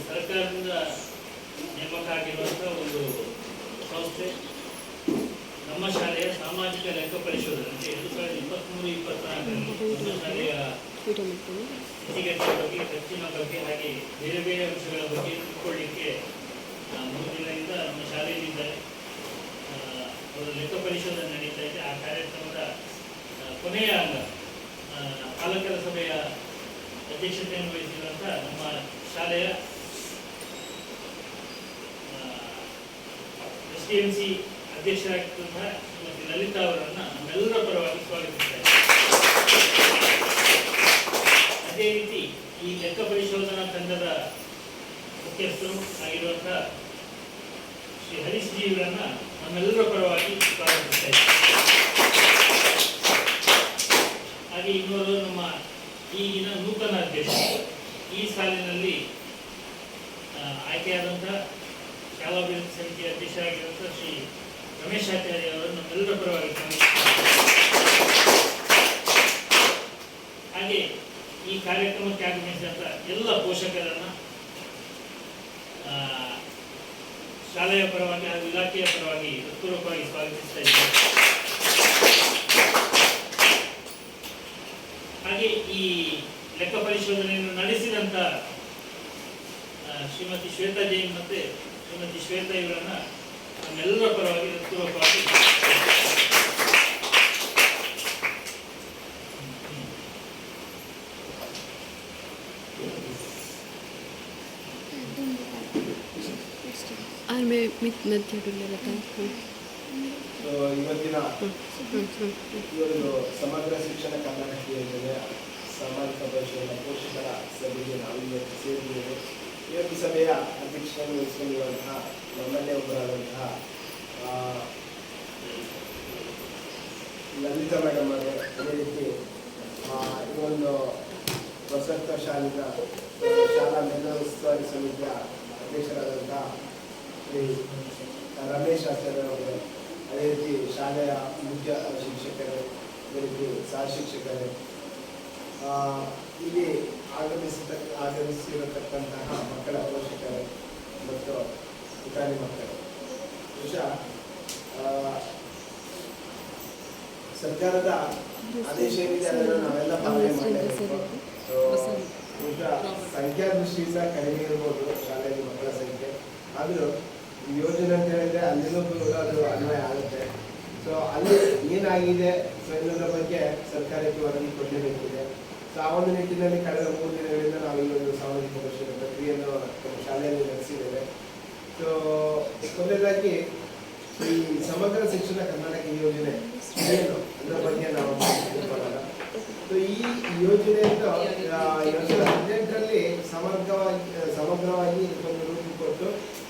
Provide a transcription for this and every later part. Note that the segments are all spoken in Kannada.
ಸರ್ಕಾರದಿಂದ ನೇಮಕ ಆಗಿರುವಂಥ ಒಂದು ಸಂಸ್ಥೆ ನಮ್ಮ ಶಾಲೆಯ ಸಾಮಾಜಿಕ ಲೆಕ್ಕ ಪರಿಶೋಧನೆ ಅಂತ 2023-24 ನಮ್ಮ ಶಾಲೆಯ ಸ್ಥಿತಿಗತಿಯ ಬಗ್ಗೆ, ಖರ್ಚಿನ ಬಗ್ಗೆ, ಹಾಗೆ ಬೇರೆ ಬೇರೆ ಅಂಶಗಳ ಬಗ್ಗೆ ತಿಳ್ಕೊಳ್ಳಿಕ್ಕೆ 3 ದಿನದಿಂದ ನಮ್ಮ ಶಾಲೆಯಲ್ಲಿದ್ದಾರೆ. ಅವರ ಲೆಕ್ಕ ಪರಿಶೋಧನೆ ನಡೀತಾ ಇದೆ. ಆ ಕಾರ್ಯಕ್ರಮದ ಕೊನೆಯ ಅಂಗ ಪಾಲಕರ ಸಭೆಯ ಅಧ್ಯಕ್ಷತೆಯನ್ನು ವಹಿಸಿರುವಂಥ ನಮ್ಮ ಶಾಲೆಯ STMC ಅಧ್ಯಕ್ಷರಾಗಿರುವಂತಹ ಶ್ರೀಮತಿ ಲಲಿತಾ ಅವರನ್ನು ನಮ್ಮೆಲ್ಲರ ಪರವಾಗಿ ಸ್ವಾಗತಿಸಿದ್ದಾರೆ. ಅದೇ ರೀತಿ ಈ ಲೆಕ್ಕ ಪರಿಶೋಧನಾ ತಂಡದ ಮುಖ್ಯಸ್ಥರು ಆಗಿರುವಂತಹ ಶ್ರೀ ಹರೀಶ್ ಜಿ ಅವರನ್ನು ನಮ್ಮೆಲ್ಲರ ಪರವಾಗಿ ಸ್ವಾಗತಿಸಿದ್ದಾರೆ. ಹಾಗೆ ಇನ್ನೊಂದು ನಮ್ಮ ಈಗಿನ ನೂತನ ಅಧ್ಯಕ್ಷರು, ಈ ಸಾಲಿನಲ್ಲಿ ಆಯ್ಕೆಯಾದಂತಹ ಶಾಲಾಭಿವೃದ್ಧಿ ಸಮಿತಿಯ ಅಧ್ಯಕ್ಷರಾಗಿರುವಂಥ ಶ್ರೀ ರಮೇಶ್ ಆಚಾರ್ಯ ಅವರನ್ನು ನಮ್ಮೆಲ್ಲರ ಪರವಾಗಿ ಹಾಗೆ ಈ ಕಾರ್ಯಕ್ರಮಕ್ಕೆ ಆಗಮಿಸಿದಂಥ ಎಲ್ಲ ಪೋಷಕರನ್ನು ಶಾಲೆಯ ಪರವಾಗಿ ಹಾಗೂ ಇಲಾಖೆಯ ಪರವಾಗಿ ಹೃತ್ಪೂರ್ವಕವಾಗಿ ಸ್ವಾಗತಿಸ್ತಾ ಇದ್ದಾರೆ. ಹಾಗೆ ಈ ಲೆಕ್ಕ ಪರಿಶೋಧನೆಯನ್ನು ನಡೆಸಿದಂಥ ಶ್ರೀಮತಿ ಶ್ವೇತಾ ಜೈನ್ ಮತ್ತು ಶ್ರೀಮತಿ ಶ್ವೇತಾ ಇವರನ್ನ ನಮ್ಮೆಲ್ಲರ ಪರವಾಗಿ ಹೃತ್ಪೂರ್ವಕವಾಗಿ ಇವತ್ತಿನ ಸಮಗ್ರ ಶಿಕ್ಷಣ ಕರ್ನಾಟಕ ಯೋಜನೆಯ ಸಾಮಾಜಿಕ ಪರಿಶೋಧನಾ ಪೋಷಕರ ಸಭೆಗೆ ನಾವು ಇವತ್ತು ಸೇರಿದ್ದೇವೆ. ಇವತ್ತು ಸಭೆಯ ಅಧ್ಯಕ್ಷತೆಯನ್ನು ವಹಿಸಿಕೊಂಡಿರುವಂತಹ ನಮ್ಮಲ್ಲೇ ಒಬ್ಬರಾದಂತಹ ಲಲಿತಾ ಮೇಡಮ್ ಅವರು, ಅದೇ ರೀತಿ ಈ ಒಂದು ಪ್ರಸಕ್ತ ಶಾಲಾ ಮೇಧಾ ಉಸ್ತುವಾರಿ ಸಮಿತಿಯ ಅಧ್ಯಕ್ಷರಾದಂತಹ ಶ್ರೀ ರಮೇಶ್ ಆಚಾರ್ಯ ಅವರು, ಅದೇ ರೀತಿ ಶಾಲೆಯ ಮುಖ್ಯ ಶಿಕ್ಷಕರು, ಅದೇ ರೀತಿ ಸಹ ಶಿಕ್ಷಕರು, ಇಲ್ಲಿ ಆಗಮಿಸಿರತಕ್ಕಂತಹ ಮಕ್ಕಳ ಪೋಷಕರು ಮತ್ತು ಪುಟಾಣಿ ಮಕ್ಕಳು. ಬಹುಶಃ ಸರ್ಕಾರದ ಆದೇಶ ಏನಿದೆ ಅದನ್ನು ನಾವೆಲ್ಲ ಪಾಲನೆ ಮಾಡಲೇಬೇಕು. ಬಹುಶಃ ಸಂಖ್ಯಾ ದೃಷ್ಟಿಯಿಂದ ಕಡಿಮೆ ಇರ್ಬೋದು ಶಾಲೆಯಲ್ಲಿ ಮಕ್ಕಳ ಸಂಖ್ಯೆ, ಆದರೂ ಯೋಜನೆ ಅಂತ ಹೇಳಿದ್ರೆ ಅಲ್ಲಿನೂ ಕೂಡ ಅದು ಅನ್ವಯ ಆಗುತ್ತೆ. ಸೊ ಅಲ್ಲಿ ಏನಾಗಿದೆ ಸೊ ಇದರ ಬಗ್ಗೆ ಸರ್ಕಾರಕ್ಕೆ ವರದಿ ಕೊಡಲೇಬೇಕಿದೆ. ಸೊ ಆ ಒಂದು ನಿಟ್ಟಿನಲ್ಲಿ ಕಳೆದ 3 ದಿನಗಳಿಂದ ನಾವು ಈ ಒಂದು ಸಾಮಾಜಿಕ ಪರಿಶೋಧನಾ ಪ್ರಕ್ರಿಯೆಯನ್ನು ಶಾಲೆಯಲ್ಲಿ ನಡೆಸಿದ್ದೇವೆ. ಸೊ ಕೊನೆಯದಾಗಿ ಈ ಸಮಗ್ರ ಶಿಕ್ಷಣ ಕರ್ನಾಟಕ ಯೋಜನೆ ಏನು ಅದರ ಬಗ್ಗೆ ನಾವು ತಿಳ್ಕೊಳ್ಳೋಣ. ಸೊ ಈ ಯೋಜನೆಯಿಂದ 2018ರಲ್ಲಿ ಸಮಗ್ರವಾಗಿ ಇದನ್ನು ರೂಪಿಕೊಟ್ಟು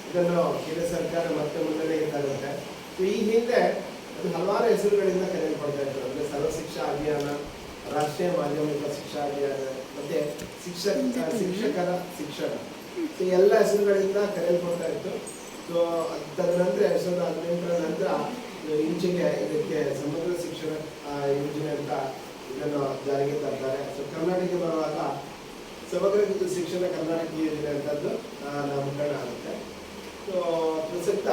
ಇದನ್ನು ಕೇಂದ್ರ ಸರ್ಕಾರ ಮತ್ತೆ ಮುನ್ನಡೆಗೆ ತರುತ್ತೆ. ಸೊ ಈ ಹಿಂದೆ ಅದು ಹಲವಾರು ಹೆಸರುಗಳಿಂದ ಕರೆಯಲ್ಪಡ್ತಾ ಇತ್ತು. ಅಂದರೆ ಸರ್ವ ಶಿಕ್ಷಾ ಅಭಿಯಾನ, ರಾಷ್ಟ್ರೀಯ ಮಾಧ್ಯಮಿಕ ಶಿಕ್ಷಾ ಅಭಿಯಾನ, ಮತ್ತೆ ಶಿಕ್ಷಕರ ಶಿಕ್ಷಣ, ಸೊ ಎಲ್ಲ ಹೆಸರುಗಳಿಂದ ಕರೆಯಲ್ಪಡ್ತಾ ಇತ್ತು. ಸೊ ತದನಂತರ 2018ರ ನಂತರ ಈಚೆಗೆ ಇದಕ್ಕೆ ಸಮಗ್ರ ಶಿಕ್ಷಣ ಯೋಜನೆ ಅಂತ ಇದನ್ನು ಜಾರಿಗೆ ತರ್ತಾರೆ. ಸೊ ಕರ್ನಾಟಕ ಬರುವಾಗ ಸಮಗ್ರ ಶಿಕ್ಷಣ ಕರ್ನಾಟಕ ಯೋಜನೆ ಅಂತದ್ದು ನಾಮಕರಣ ಆಗುತ್ತೆ. ಸೊ ಪ್ರಸಕ್ತ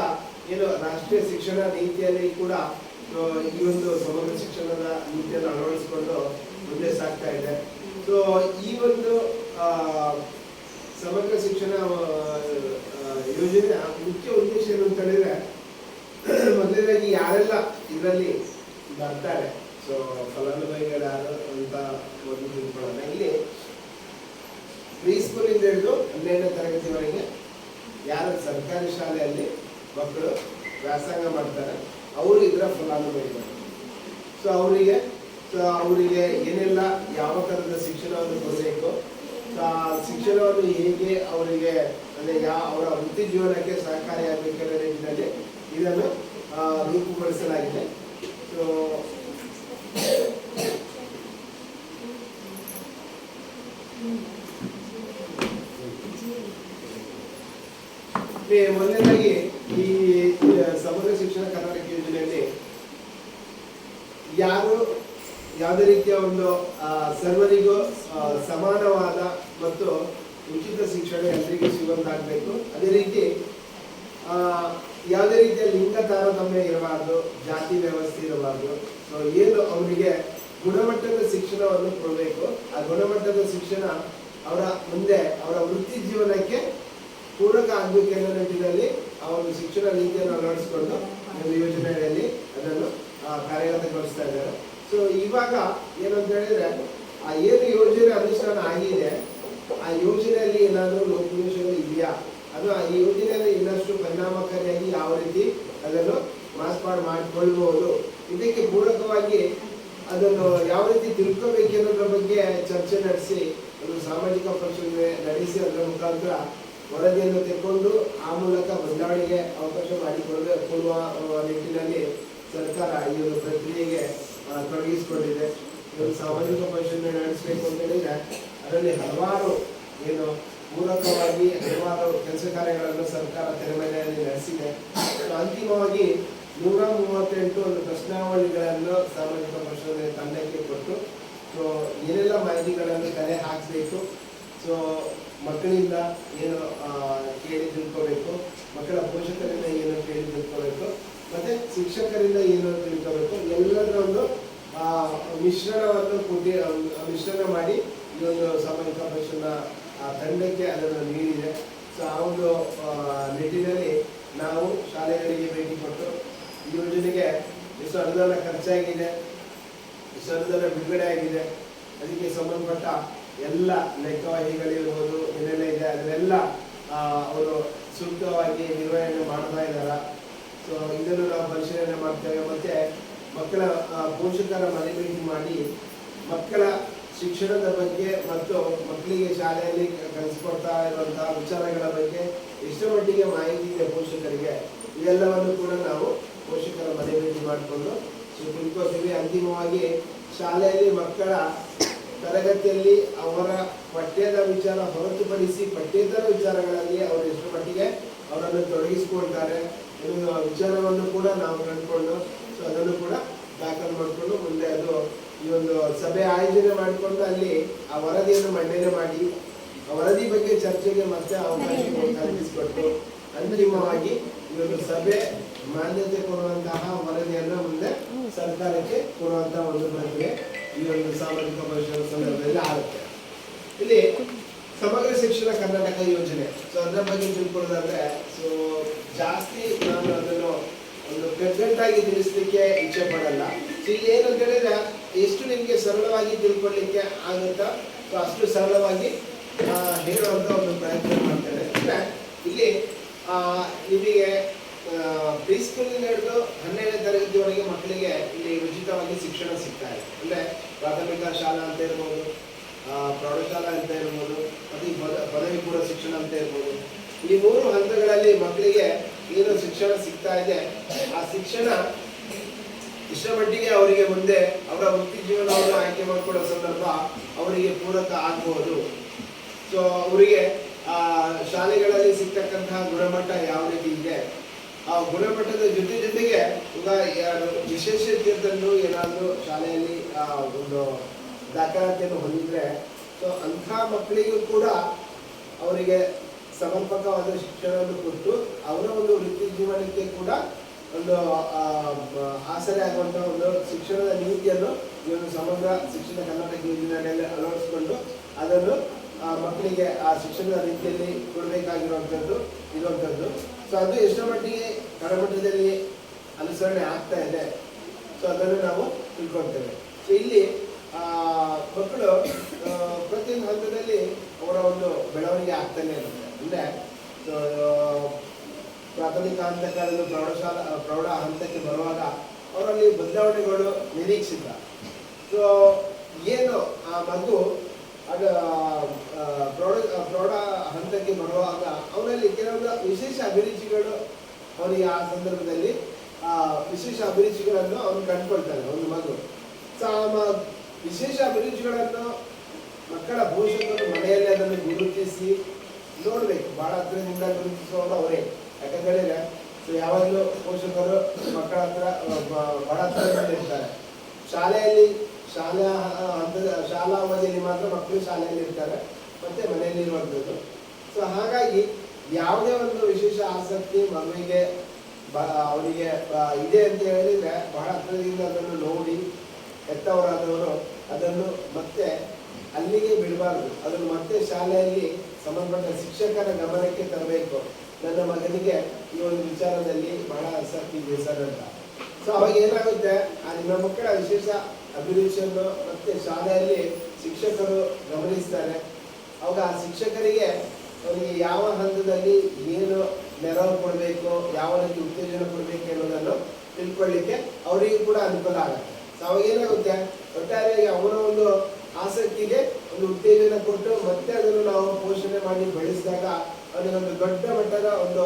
ಏನು ರಾಷ್ಟ್ರೀಯ ಶಿಕ್ಷಣ ನೀತಿಯಲ್ಲಿ ಕೂಡ ಈ ಒಂದು ಸಮಗ್ರ ಶಿಕ್ಷಣದ ನೀತಿಯನ್ನು ಅಳವಡಿಸಿಕೊಂಡು ಮುಂದೆ ಸಾಗ್ತಾ ಇದೆ. ಸೊ ಈ ಒಂದು ಸಮಗ್ರ ಶಿಕ್ಷಣ ಯೋಜನೆಯ ಮುಖ್ಯ ಉದ್ದೇಶ ಏನು ಅಂತ ಹೇಳಿದ್ರೆ, ಮೊದಲನೇದಾಗಿ ಯಾರೆಲ್ಲ ಇದರಲ್ಲಿ ಬರ್ತಾರೆ, ಸೊ ಫಲಾನುಭವಿಗಳು ಯಾರು ಅಂತ ಒಂದು ತಿಳ್ಕೊಳ್ಳೋಣ. ಇಲ್ಲಿ ಪ್ರೀ ಸ್ಕೂಲಿಂದ ಹಿಡಿದು 12ನೇ ತರಗತಿವರೆಗೆ ಯಾರು ಸರ್ಕಾರಿ ಶಾಲೆಯಲ್ಲಿ ಮಕ್ಕಳು ವ್ಯಾಸಂಗ ಮಾಡ್ತಾರೆ ಅವರು ಇದರ ಫಲಾನುಭವಿಗಳು. ಸೊ ಅವರಿಗೆ ಏನೆಲ್ಲ ಯಾವ ಥರದ ಶಿಕ್ಷಣವನ್ನು ಕೊಡಬೇಕು, ಆ ಶಿಕ್ಷಣವನ್ನು ಹೇಗೆ ಅವರಿಗೆ ಅಂದರೆ ಅವರ ವೃತ್ತಿ ಜೀವನಕ್ಕೆ ಸಹಕಾರಿಯಾಗಬೇಕೆಂಬ ನಿಟ್ಟಿನಲ್ಲಿ ಇದನ್ನು ರೂಪುಗೊಳಿಸಲಾಗಿದೆ. ಸೊ ಮೊದಲನೇದಾಗಿ ಈ ಸಮಗ್ರ ಶಿಕ್ಷಣ ಕರ್ನಾಟಕ ಯೋಜನೆಯಲ್ಲಿ ಯಾವುದೇ ರೀತಿಯ ಒಂದು ಸರ್ವರಿಗೂ ಸಮಾನವಾದ ಮತ್ತು ಉಚಿತ ಶಿಕ್ಷಣ ಎಲ್ಲರಿಗೂ ಸಿಗುವಂತಾಗಬೇಕು. ಅದೇ ರೀತಿ ಯಾವುದೇ ರೀತಿಯ ಲಿಂಗ ತಾರತಮ್ಯ ಇರಬಾರ್ದು, ಜಾತಿ ವ್ಯವಸ್ಥೆ ಇರಬಾರ್ದು. ಸೊ ಏನು ಅವರಿಗೆ ಗುಣಮಟ್ಟದ ಶಿಕ್ಷಣವನ್ನು ಕೊಡಬೇಕು. ಆ ಗುಣಮಟ್ಟದ ಶಿಕ್ಷಣ ಅವರ ಮುಂದೆ ಅವರ ವೃತ್ತಿ ಜೀವನಕ್ಕೆ ಪೂರಕ ಆಗಬೇಕು ಎನ್ನುವ ನಿಟ್ಟಿನಲ್ಲಿ ಆ ಒಂದು ಶಿಕ್ಷಣ ನೀತಿಯನ್ನು ಅಳವಡಿಸಿಕೊಂಡು ಒಂದು ಯೋಜನೆಯಲ್ಲಿ ಅದನ್ನು ಕಾರ್ಯಗತಗೊಳಿಸ್ತಾ ಇದ್ದಾರೆ. ಸೊ ಇವಾಗ ಏನಂತ ಹೇಳಿದ್ರೆ ಆ ಏನು ಯೋಜನೆ ಅನುಷ್ಠಾನ ಆಗಿದೆ ಆ ಯೋಜನೆಯಲ್ಲಿ ಏನಾದರೂ ಲೋಪದೋಷಗಳು ಇದೆಯಾ, ಅದು ಆ ಯೋಜನೆಯಲ್ಲಿ ಇನ್ನಷ್ಟು ಪರಿಣಾಮಕಾರಿಯಾಗಿ ಯಾವ ರೀತಿ ಅದನ್ನು ಮಾರ್ಪಾಡು ಮಾಡಿಕೊಳ್ಬಹುದು, ಇದಕ್ಕೆ ಪೂರಕವಾಗಿ ಅದನ್ನು ಯಾವ ರೀತಿ ತಿಳ್ಕೋಬೇಕೆನ್ನೋದ್ರ ಬಗ್ಗೆ ಚರ್ಚೆ ನಡೆಸಿ ಒಂದು ಸಾಮಾಜಿಕ ಪರಿಶೀಲನೆ ನಡೆಸಿ ಅದರ ಮುಖಾಂತರ ವರದಿಯನ್ನು ತೆಗೆದುಕೊಂಡು ಆ ಮೂಲಕ ಬದಲಾವಣೆಗೆ ಅವಕಾಶ ಮಾಡಿಕೊಡುವ ನಿಟ್ಟಿನಲ್ಲಿ ಸರ್ಕಾರ ಈ ಒಂದು ಪ್ರಕ್ರಿಯೆಗೆ ತೊಡಗಿಸಿಕೊಂಡಿದೆ. ಈ ಒಂದು ಸಾಮಾಜಿಕ ಪರಿಶೀಲನೆ ನಡೆಸಬೇಕು ಅಂತ ಹೇಳಿದ್ರೆ ಅದರಲ್ಲಿ ಹಲವಾರು ಏನು ಪೂರಕವಾಗಿ ಹಲವಾರು ಕೆಲಸ ಕಾರ್ಯಗಳನ್ನು ಸರ್ಕಾರ ತೆರೆಮರೆಯಲ್ಲಿ ನಡೆಸಿದೆ. ಅಂತಿಮವಾಗಿ 138 ಒಂದು ಪ್ರಶ್ನಾವಳಿಗಳನ್ನು ಸಾಮಾಜಿಕ ಪರಿಶೋಧನೆ ತಂಡಕ್ಕೆ ಕೊಟ್ಟು ಸೊ ಏನೆಲ್ಲ ಮಾಹಿತಿಗಳನ್ನು ಕಲೆ ಹಾಕಬೇಕು, ಸೊ ಮಕ್ಕಳಿಂದ ಏನು ಕೇಳಿ ತಿಳ್ಕೋಬೇಕು, ಮಕ್ಕಳ ಪೋಷಕರಿಂದ ಏನು ಕೇಳಿ ತಿಳ್ಕೋಬೇಕು, ಮತ್ತೆ ಶಿಕ್ಷಕರಿಂದ ಏನು ತಿಳ್ಕೋಬೇಕು, ಎಲ್ಲದರ ಒಂದು ಮಿಶ್ರಣ ಮಾಡಿ ಈ ಒಂದು ಸಾಮಾಜಿಕ ಪರಿಶೀಲನಾ ತಂಡಕ್ಕೆ ಅದನ್ನು ನೀಡಿದೆ. ಸೊ ಆ ಒಂದು ನಿಟ್ಟಿನಲ್ಲಿ ನಾವು ಶಾಲೆಗಳಿಗೆ ಭೇಟಿ ಕೊಟ್ಟು ಈ ಯೋಜನೆಗೆ ಎಷ್ಟು ಅನುದಾನ ಖರ್ಚಾಗಿದೆ, ಎಷ್ಟು ಅನುದಾನ ಬಿಡುಗಡೆ ಆಗಿದೆ, ಅದಕ್ಕೆ ಸಂಬಂಧಪಟ್ಟ ಎಲ್ಲ ಲೆಕ್ಕವಹಿಗಳಿರ್ಬೋದು ಏನೆಲ್ಲ ಇದೆ ಅದನ್ನೆಲ್ಲ ಅವರು ಸೂಕ್ತವಾಗಿ ನಿರ್ವಹಣೆ ಮಾಡ್ತಾ ಇದ್ದಾರೆ. ಸೊ ಇದನ್ನು ನಾವು ಪರಿಶೀಲನೆ ಮಾಡ್ತೇವೆ. ಮತ್ತೆ ಮಕ್ಕಳ ಪೋಷಕರ ಮನೆ ಭೇಟಿ ಮಾಡಿ ಮಕ್ಕಳ ಶಿಕ್ಷಣದ ಬಗ್ಗೆ ಮತ್ತು ಮಕ್ಕಳಿಗೆ ಶಾಲೆಯಲ್ಲಿ ಕಲಿಸ್ಕೊಡ್ತಾ ಇರುವಂತಹ ವಿಚಾರಗಳ ಬಗ್ಗೆ ಎಷ್ಟು ಮಟ್ಟಿಗೆ ಮಾಹಿತಿ ಇದೆ ಪೋಷಕರಿಗೆ, ಇವೆಲ್ಲವನ್ನು ಕೂಡ ನಾವು ಪೋಷಕರ ಮನೆ ಭೇಟಿ ಮಾಡಿಕೊಂಡು ತಿಳ್ಕೊತೀವಿ. ಅಂತಿಮವಾಗಿ ಶಾಲೆಯಲ್ಲಿ ಮಕ್ಕಳ ತರಗತಿಯಲ್ಲಿ ಅವರ ಪಠ್ಯದ ವಿಚಾರ ಹೊರತುಪಡಿಸಿ ಪಠ್ಯೇತರ ವಿಚಾರಗಳಲ್ಲಿ ಅವರು ಎಷ್ಟು ಮಟ್ಟಿಗೆ ಅವರನ್ನು ತೊಡಗಿಸಿಕೊಳ್ತಾರೆ ಎನ್ನುವ ವಿಚಾರವನ್ನು ಕೂಡ ನಾವು ಕಂಡುಕೊಂಡು ಸೊ ಅದನ್ನು ಕೂಡ ದಾಖಲು ಮಾಡಿಕೊಂಡು ಮುಂದೆ ಅದು ಈ ಒಂದು ಸಭೆ ಆಯೋಜನೆ ಮಾಡಿಕೊಂಡು ಅಲ್ಲಿ ಆ ವರದಿಯನ್ನು ಮಂಡನೆ ಮಾಡಿ ಆ ವರದಿ ಬಗ್ಗೆ ಚರ್ಚೆಗೆ ಮತ್ತೆ ಅವಕಾಶ ಕಲ್ಪಿಸಿಕೊಟ್ಟು ಅಂತಿಮವಾಗಿ ಈ ಒಂದು ಸಭೆ ಮಾನ್ಯತೆ ಕೊಡುವಂತಹ ವರದಿಯನ್ನು ಮುಂದೆ ಸರ್ಕಾರಕ್ಕೆ ಕೊಡುವಂತಹ ಒಂದು ಪ್ರಕ್ರಿಯೆ ಈ ಒಂದು ಸಾಮಾಜಿಕ ಪರಿಶೀಲನಾ ಸಂದರ್ಭದಲ್ಲಿ ಆಗುತ್ತೆ. ಇಲ್ಲಿ ಸಮಗ್ರ ಶಿಕ್ಷಣ ಕರ್ನಾಟಕ ಯೋಜನೆ, ಸೊ ಅದರ ಬಗ್ಗೆ ತಿಳ್ಕೊಳ್ಳೋದಾದ್ರೆ ಸೊ ಜಾಸ್ತಿ ನಾನು ಅದನ್ನು ಒಂದು ಕಗ್ಗಂಟಾಗಿ ತಿಳಿಸ್ಲಿಕ್ಕೆ ಇಚ್ಛೆ ಪಡಲ್ಲ. ಇಲ್ಲಿ ಏನಂತ ಹೇಳಿದ್ರೆ ಎಷ್ಟು ನಿಮಗೆ ಸರಳವಾಗಿ ತಿಳ್ಕೊಳ್ಳಿಕ್ಕೆ ಆಗುತ್ತಾ ಸೊ ಅಷ್ಟು ಸರಳವಾಗಿ ಹೇಳುವಂತ ಒಂದು ಪ್ರಯತ್ನ ಮಾಡ್ತೇನೆ. ಅಂದ್ರೆ ಇಲ್ಲಿ ನಿಮಗೆ ಪ್ರೀ ಸ್ಕೂಲಿಂದ ಹಿಡಿದು 12ನೇ ತರಗತಿವರೆಗೆ ಮಕ್ಕಳಿಗೆ ಇಲ್ಲಿ ಉಚಿತವಾಗಿ ಶಿಕ್ಷಣ ಸಿಗ್ತಾ ಇದೆ. ಅಂದ್ರೆ ಪ್ರಾಥಮಿಕ ಶಾಲಾ ಅಂತ ಇರ್ಬೋದು, ಪ್ರೌಢಶಾಲಾ ಅಂತ ಇರ್ಬೋದು, ಮತ್ತು ಪದವಿ ಪೂರ್ವ ಶಿಕ್ಷಣ ಅಂತ ಇರ್ಬೋದು. ಈ 3 ಹಂತಗಳಲ್ಲಿ ಮಕ್ಕಳಿಗೆ ಏನು ಶಿಕ್ಷಣ ಸಿಗ್ತಾ ಇದೆ ಆ ಶಿಕ್ಷಣ ಇಷ್ಟರ ಮಟ್ಟಿಗೆ ಅವರಿಗೆ ಮುಂದೆ ಅವರ ವೃತ್ತಿ ಜೀವನವನ್ನು ಆಯ್ಕೆ ಮಾಡಿಕೊಳ್ಳೋ ಸಂದರ್ಭ ಅವರಿಗೆ ಪೂರಕ ಆಗಬಹುದು. ಸೊ ಅವರಿಗೆ ಶಾಲೆಗಳಲ್ಲಿ ಸಿಗ್ತಕ್ಕಂತಹ ಗುಣಮಟ್ಟ ಯಾವ ರೀತಿ ಇದೆ, ಆ ಗುಣಮಟ್ಟದ ಜೊತೆಗೆ ವಿಶೇಷತೆಯನ್ನು ಏನಾದರೂ ಶಾಲೆಯಲ್ಲಿ ಒಂದು ದಾಖಲಾತಿಯನ್ನು ಹೊಂದಿದ್ರೆ ಸೊ ಅಂಥ ಮಕ್ಕಳಿಗೂ ಕೂಡ ಅವರಿಗೆ ಸಮರ್ಪಕವಾದ ಶಿಕ್ಷಣವನ್ನು ಕೊಟ್ಟು ಅವರ ಒಂದು ವೃತ್ತಿ ಜೀವನಕ್ಕೆ ಕೂಡ ಒಂದು ಆಸರೆ ಆಗುವಂತಹ ಒಂದು ಶಿಕ್ಷಣದ ನೀತಿಯನ್ನು ಈ ಒಂದು ಸಮಗ್ರ ಶಿಕ್ಷಣ ಕರ್ನಾಟಕ ಯೋಜನೆಯಲ್ಲಿ ಅಳವಡಿಸಿಕೊಂಡು ಅದನ್ನು ಮಕ್ಕಳಿಗೆ ಆ ಶಿಕ್ಷಣದ ರೀತಿಯಲ್ಲಿ ಕೊಡಬೇಕಾಗಿರುವಂಥದ್ದು ಇರುವಂಥದ್ದು. ಸೊ ಅದು ಎಷ್ಟರ ಮಟ್ಟಿಗೆ ಕಡಮಟ್ಟದಲ್ಲಿ ಅನುಸರಣೆ ಆಗ್ತಾ ಇದೆ ಸೊ ಅದನ್ನು ನಾವು ತಿಳ್ಕೊಳ್ತೇವೆ. ಸೊ ಇಲ್ಲಿ ಮಕ್ಕಳು ಪ್ರತಿಯೊಂದು ಹಂತದಲ್ಲಿ ಅವರ ಒಂದು ಬೆಳವಣಿಗೆ ಆಗ್ತಾನೆ ಇರುತ್ತೆ. ಅಂದರೆ ಪ್ರಾಥಮಿಕ ಹಂತಕ್ಕೆ ಪ್ರೌಢ ಹಂತಕ್ಕೆ ಬರುವಾಗ ಅವರಲ್ಲಿ ಬದಲಾವಣೆಗಳು ನಿರೀಕ್ಷಿತ. ಸೊ ಏನು ಆ ಮಗು ಅದು ಪ್ರೌಢ ಹಂತಕ್ಕೆ ಬರುವಾಗ ಅವರಲ್ಲಿ ಕೆಲವೊಂದು ವಿಶೇಷ ಅಭಿರುಚಿಗಳು ಅವರಿಗೆ ಆ ಸಂದರ್ಭದಲ್ಲಿ ವಿಶೇಷ ಅಭಿರುಚಿಗಳನ್ನು ಅವನು ಕಂಡುಕೊಳ್ತಾನೆ ಒಂದು ಮಗು. ಸೊ ಆ ವಿಶೇಷ ಅಭಿರುಚಿಗಳನ್ನು ಮಕ್ಕಳ ಪೋಷಕರು ಮನೆಯಲ್ಲಿ ಅದನ್ನು ಗುರುತಿಸಿ ನೋಡಬೇಕು. ಭಾಳ ಹತ್ತಿರದಿಂದ ಗುರುತಿಸುವವರು ಅವರೇ. ಯಾಕಂದ್ರೆ ಸೊ ಯಾವಾಗಲೂ ಪೋಷಕರು ಮಕ್ಕಳ ಹತ್ರ ಭಾಳ ಹತ್ತಿರದಲ್ಲಿ ಇರ್ತಾರೆ. ಶಾಲೆಯಲ್ಲಿ ಶಾಲಾ ಅವಧಿಯಲ್ಲಿ ಮಾತ್ರ ಮಕ್ಕಳು ಶಾಲೆಯಲ್ಲಿ ಇರ್ತಾರೆ. ಮತ್ತೆ ಮನೆಯಲ್ಲಿರುವಂಥದ್ದು. ಸೊ ಹಾಗಾಗಿ ಯಾವುದೇ ಒಂದು ವಿಶೇಷ ಆಸಕ್ತಿ ಮಗುವಿಗೆ ಅವರಿಗೆ ಇದೆ ಅಂತ ಹೇಳಿದ್ರೆ ಬಹಳ ಹತ್ತಿರದಿಂದ ಅದನ್ನು ನೋಡಿ ಹೆತ್ತವರಾದವರು ಅದನ್ನು ಮತ್ತೆ ಅಲ್ಲಿಗೆ ಬಿಡಬಾರ್ದು, ಅದನ್ನು ಮತ್ತೆ ಶಾಲೆಯಲ್ಲಿ ಸಂಬಂಧಪಟ್ಟ ಶಿಕ್ಷಕರ ಗಮನಕ್ಕೆ ತರಬೇಕು. ನನ್ನ ಮಗನಿಗೆ ಈ ಒಂದು ವಿಚಾರದಲ್ಲಿ ಬಹಳ ಆಸಕ್ತಿ ಇದೆ ಸರ್ ಅಂತ. ಸೊ ಅವಾಗ ಏನಾಗುತ್ತೆ, ಆ ನಿಮ್ಮ ಮಕ್ಕಳ ವಿಶೇಷ ಅಭಿರುಚಿಯನ್ನು ಮತ್ತೆ ಶಾಲೆಯಲ್ಲಿ ಶಿಕ್ಷಕರು ಗಮನಿಸ್ತಾರೆ. ಅವಾಗ ಆ ಶಿಕ್ಷಕರಿಗೆ ಅವರಿಗೆ ಯಾವ ಹಂತದಲ್ಲಿ ಏನು ನೆರವು ಕೊಡಬೇಕು, ಯಾವ ರೀತಿ ಉತ್ತೇಜನ ಕೊಡಬೇಕು ಅನ್ನೋದನ್ನು ತಿಳ್ಕೊಳ್ಳಿಕ್ಕೆ ಅವರಿಗೂ ಕೂಡ ಅನುಕೂಲ ಆಗುತ್ತೆ. ಸೊ ಅವಾಗ ಏನಾಗುತ್ತೆ, ಒಟ್ಟಾರೆಯಾಗಿ ಅವನ ಒಂದು ಆಸಕ್ತಿಗೆ ಒಂದು ಉತ್ತೇಜನ ಕೊಟ್ಟು ಮತ್ತೆ ಅದನ್ನು ನಾವು ಪೋಷಣೆ ಮಾಡಿ ಬೆಳೆಸಿದಾಗ ಅವನಿಗೆ ಒಂದು ದೊಡ್ಡ ಮಟ್ಟದ ಒಂದು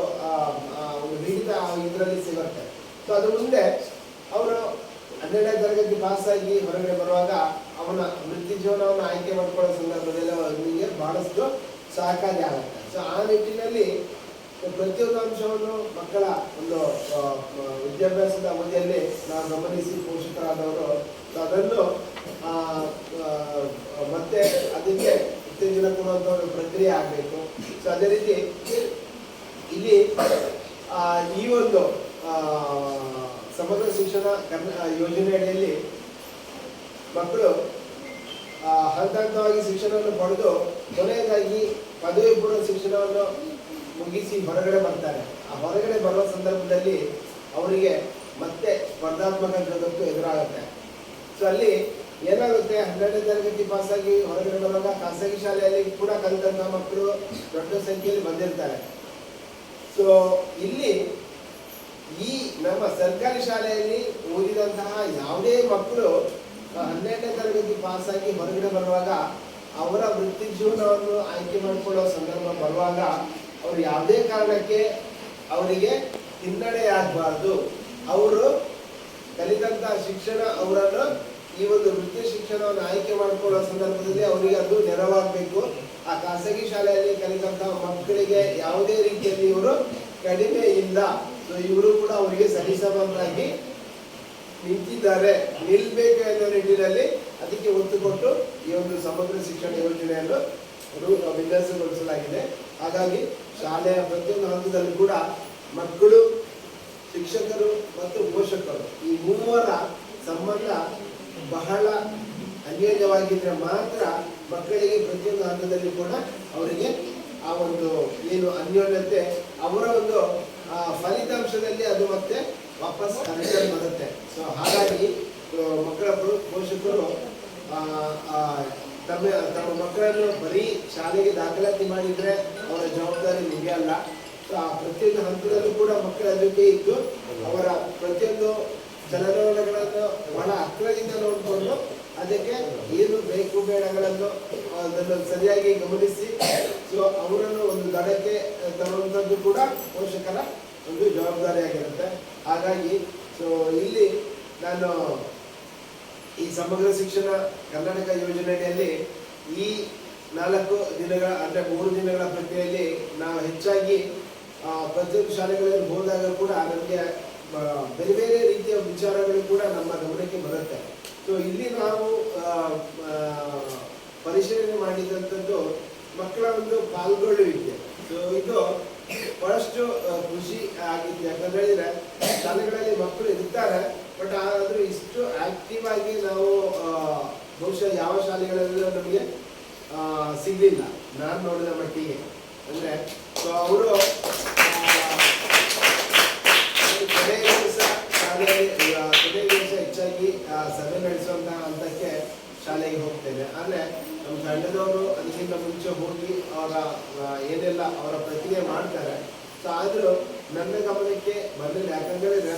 ಹಿಡಿತ ಇದರಲ್ಲಿ ಸಿಗುತ್ತೆ. ಸೊ ಅದು ಮುಂದೆ ಅವರು 12ನೇ ತರಗತಿ ಪಾಸಾಗಿ ಹೊರಗಡೆ ಬರುವಾಗ ಅವನ ವೃತ್ತಿ ಜೀವನವನ್ನು ಆಯ್ಕೆ ಮಾಡ್ಕೊಳ್ಳೋ ಸಂದರ್ಭದಲ್ಲಿ ಅವನಿಗೆ ಬಹಳಷ್ಟು ಸಹಕಾರಿ ಆಗುತ್ತೆ. ಸೊ ಆ ನಿಟ್ಟಿನಲ್ಲಿ ಪ್ರತಿಯೊಂದು ಅಂಶವನ್ನು ಮಕ್ಕಳ ಒಂದು ವಿದ್ಯಾಭ್ಯಾಸದ ಅವಧಿಯಲ್ಲಿ ನಾವು ಗಮನಿಸಿ ಪೋಷಕರಾದವರು ಅದನ್ನು ಮತ್ತೆ ಅದಕ್ಕೆ ಉತ್ತೇಜನ ಕೊಡುವಂಥ ಒಂದು ಪ್ರಕ್ರಿಯೆ ಆಗಬೇಕು. ಸೊ ಅದೇ ರೀತಿ ಇಲ್ಲಿ ಈ ಒಂದು ಸಮಗ್ರ ಶಿಕ್ಷಣ ಯೋಜನೆ ಅಡಿಯಲ್ಲಿ ಮಕ್ಕಳು ಹಂತ ಹಂತವಾಗಿ ಶಿಕ್ಷಣವನ್ನು ಪಡೆದು ಕೊನೆಯದಾಗಿ ಪದವಿ ಪೂರ್ವ ಶಿಕ್ಷಣವನ್ನು ಮುಗಿಸಿ ಹೊರಗಡೆ ಬರ್ತಾರೆ. ಆ ಹೊರಗಡೆ ಬರುವ ಸಂದರ್ಭದಲ್ಲಿ ಅವರಿಗೆ ಮತ್ತೆ ಸ್ಪರ್ಧಾತ್ಮಕ ಜಗತ್ತು ಎದುರಾಗುತ್ತೆ. ಸೊ ಅಲ್ಲಿ ಏನಾಗುತ್ತೆ, 12ನೇ ತರಗತಿ ಪಾಸಾಗಿ ಹೊರಗಡೆ ಬರುವಾಗ ಖಾಸಗಿ ಶಾಲೆಯಲ್ಲಿ ಕೂಡ ಕಲಿತಂತಹ ಮಕ್ಕಳು ದೊಡ್ಡ ಸಂಖ್ಯೆಯಲ್ಲಿ ಬಂದಿರ್ತಾರೆ. ಸೊ ಇಲ್ಲಿ ಈ ನಮ್ಮ ಸರ್ಕಾರಿ ಶಾಲೆಯಲ್ಲಿ ಓದಿದಂತಹ ಯಾವುದೇ ಮಕ್ಕಳು 12ನೇ ತರಗತಿ ಪಾಸಾಗಿ ಹೊರಗಡೆ ಬರುವಾಗ ಅವರ ವೃತ್ತಿ ಜೀವನವನ್ನು ಆಯ್ಕೆ ಮಾಡಿಕೊಳ್ಳುವ ಸಂದರ್ಭ ಬರುವಾಗ ಅವರು ಯಾವುದೇ ಕಾರಣಕ್ಕೆ ಅವರಿಗೆ ಹಿನ್ನಡೆಯಾಗಬಾರ್ದು. ಅವರು ಕಲಿತಂತಹ ಶಿಕ್ಷಣ ಅವರನ್ನು ಈ ಒಂದು ವೃತ್ತಿ ಶಿಕ್ಷಣವನ್ನು ಆಯ್ಕೆ ಮಾಡಿಕೊಳ್ಳುವ ಸಂದರ್ಭದಲ್ಲಿ ಅವರಿಗೆ ಅದು ನೆರವಾಗಬೇಕು. ಆ ಖಾಸಗಿ ಶಾಲೆಯಲ್ಲಿ ಕಲಿತಂತಹ ಮಕ್ಕಳಿಗೆ ಯಾವುದೇ ರೀತಿಯಲ್ಲಿ ಇವರು ಕಡಿಮೆ ಇಲ್ಲ. ಸೊ ಇವರು ಕೂಡ ಅವರಿಗೆ ಸರಿಸಮನಾಗಿ ನಿಂತಿದ್ದಾರೆ, ನಿಲ್ಬೇಕು ಅನ್ನೋ ನಿಟ್ಟಿನಲ್ಲಿ ಅದಕ್ಕೆ ಒತ್ತು ಕೊಟ್ಟು ಈ ಒಂದು ಸಮಗ್ರ ಶಿಕ್ಷಣ ಯೋಜನೆಯನ್ನು ವಿನ್ಯಾಸಗೊಳಿಸಲಾಗಿದೆ. ಹಾಗಾಗಿ ಶಾಲೆಯ ಪ್ರತಿಯೊಂದು ಹಂತದಲ್ಲೂ ಕೂಡ ಮಕ್ಕಳು, ಶಿಕ್ಷಕರು ಮತ್ತು ಪೋಷಕರು ಈ ಮೂವರ ಸಂಬಂಧ ಬಹಳ ಅನ್ಯೋನ್ಯವಾಗಿದ್ರೆ ಮಾತ್ರ ಮಕ್ಕಳಿಗೆ ಪ್ರತಿಯೊಂದು ಹಂತದಲ್ಲಿ ಕೂಡ ಅವರಿಗೆ ಆ ಒಂದು ಏನು ಅನ್ಯೋನ್ಯತೆ ಅವರ ಒಂದು ಫಲಿತಾಂಶದಲ್ಲಿ ಅದು ಮತ್ತೆ ವಾಪಸ್ ರಿಟರ್ನ್ ಬರುತ್ತೆ. ಸೊ ಹಾಗಾಗಿ ಮಕ್ಕಳ ಪೋಷಕರು ತಮ್ಮ ಮಕ್ಕಳನ್ನು ಬರೀ ಶಾಲೆಗೆ ದಾಖಲಾತಿ ಮಾಡಿದ್ರೆ ಅವರ ಜವಾಬ್ದಾರಿ ಮುಗಿಯಲ್ಲ. ಸೊ ಆ ಪ್ರತಿಯೊಂದು ಹಂತದಲ್ಲೂ ಕೂಡ ಮಕ್ಕಳ ಜೊತೆ ಇದ್ದು ಅವರ ಪ್ರತಿಯೊಂದು ಚಲನವಲನಗಳನ್ನು ಬಹಳ ಹತ್ತಿರದಿಂದ ನೋಡಿಕೊಂಡು ಅದಕ್ಕೆ ಏನು ಬೇಕು ಬೇಡಗಳನ್ನು ಅದನ್ನು ಸರಿಯಾಗಿ ಗಮನಿಸಿ ಸೊ ಅವರನ್ನು ಒಂದು ದಡಕ್ಕೆ ತರುವಂಥದ್ದು ಕೂಡ ಪೋಷಕರ ಒಂದು ಜವಾಬ್ದಾರಿಯಾಗಿರುತ್ತೆ. ಹಾಗಾಗಿ ಸೊ ಇಲ್ಲಿ ನಾನು ಈ ಸಮಗ್ರ ಶಿಕ್ಷಣ ಕರ್ನಾಟಕ ಯೋಜನೆಯಲ್ಲಿ ಈ 4 ದಿನಗಳ ಅಂದರೆ 3 ದಿನಗಳ ಪ್ರಕ್ರಿಯೆಯಲ್ಲಿ ನಾವು ಹೆಚ್ಚಾಗಿ ಪ್ರತಿಯೊಂದು ಶಾಲೆಗಳಲ್ಲಿ ಹೋದಾಗ ಕೂಡ ನಮಗೆ ಬೇರೆ ಬೇರೆ ರೀತಿಯ ವಿಚಾರಗಳು ಕೂಡ ನಮ್ಮ ಗಮನಕ್ಕೆ ಬರುತ್ತೆ. ಸೊ ಇಲ್ಲಿ ನಾವು ಪರಿಶೀಲನೆ ಮಾಡಿದಂಥದ್ದು ಮಕ್ಕಳ ಒಂದು ಪಾಲ್ಗೊಳ್ಳುವಿಕೆ. ಸೊ ಇದು ಬಹಳಷ್ಟು ಖುಷಿ ಆಗಿತ್ತು. ಯಾಕಂದ್ರೆ ಹೇಳಿದ್ರೆ ಶಾಲೆಗಳಲ್ಲಿ ಮಕ್ಕಳು ಇರ್ತಾರೆ, ಬಟ್ ಆದರೂ ಇಷ್ಟು ಆಕ್ಟಿವ್ ಆಗಿ ನಾವು ಬಹುಶಃ ಯಾವ ಶಾಲೆಗಳಲ್ಲಿ ನಮಗೆ ಸಿಗಲಿಲ್ಲ ನಾನು ನೋಡಿದ ಮಟ್ಟಿಗೆ. ಅಂದರೆ ಸೊ ಅವರು ಕೊನೆಯ ದಿವಸ ಶಾಲೆಯಲ್ಲಿ ಕೊನೆಯ ದಿವಸ ಹೆಚ್ಚಾಗಿ ಸಭೆ ನಡೆಸುವಂತಹ ಹಂತಕ್ಕೆ ಶಾಲೆಗೆ ಹೋಗ್ತೇನೆ. ಆದರೆ ನಮ್ಮ ತಂಡದವರು ಅದಕ್ಕಿಂತ ಮುಂಚೆ ಹೋಗಿ ಅವರ ಏನೆಲ್ಲ ಅವರ ಪ್ರಕ್ರಿಯೆ ಮಾಡ್ತಾರೆ. ಸೊ ಆದರೂ ನನ್ನ ಗಮನಕ್ಕೆ ಬಂದಿಲ್ಲ. ಯಾಕಂತೇಳಿದ್ರೆ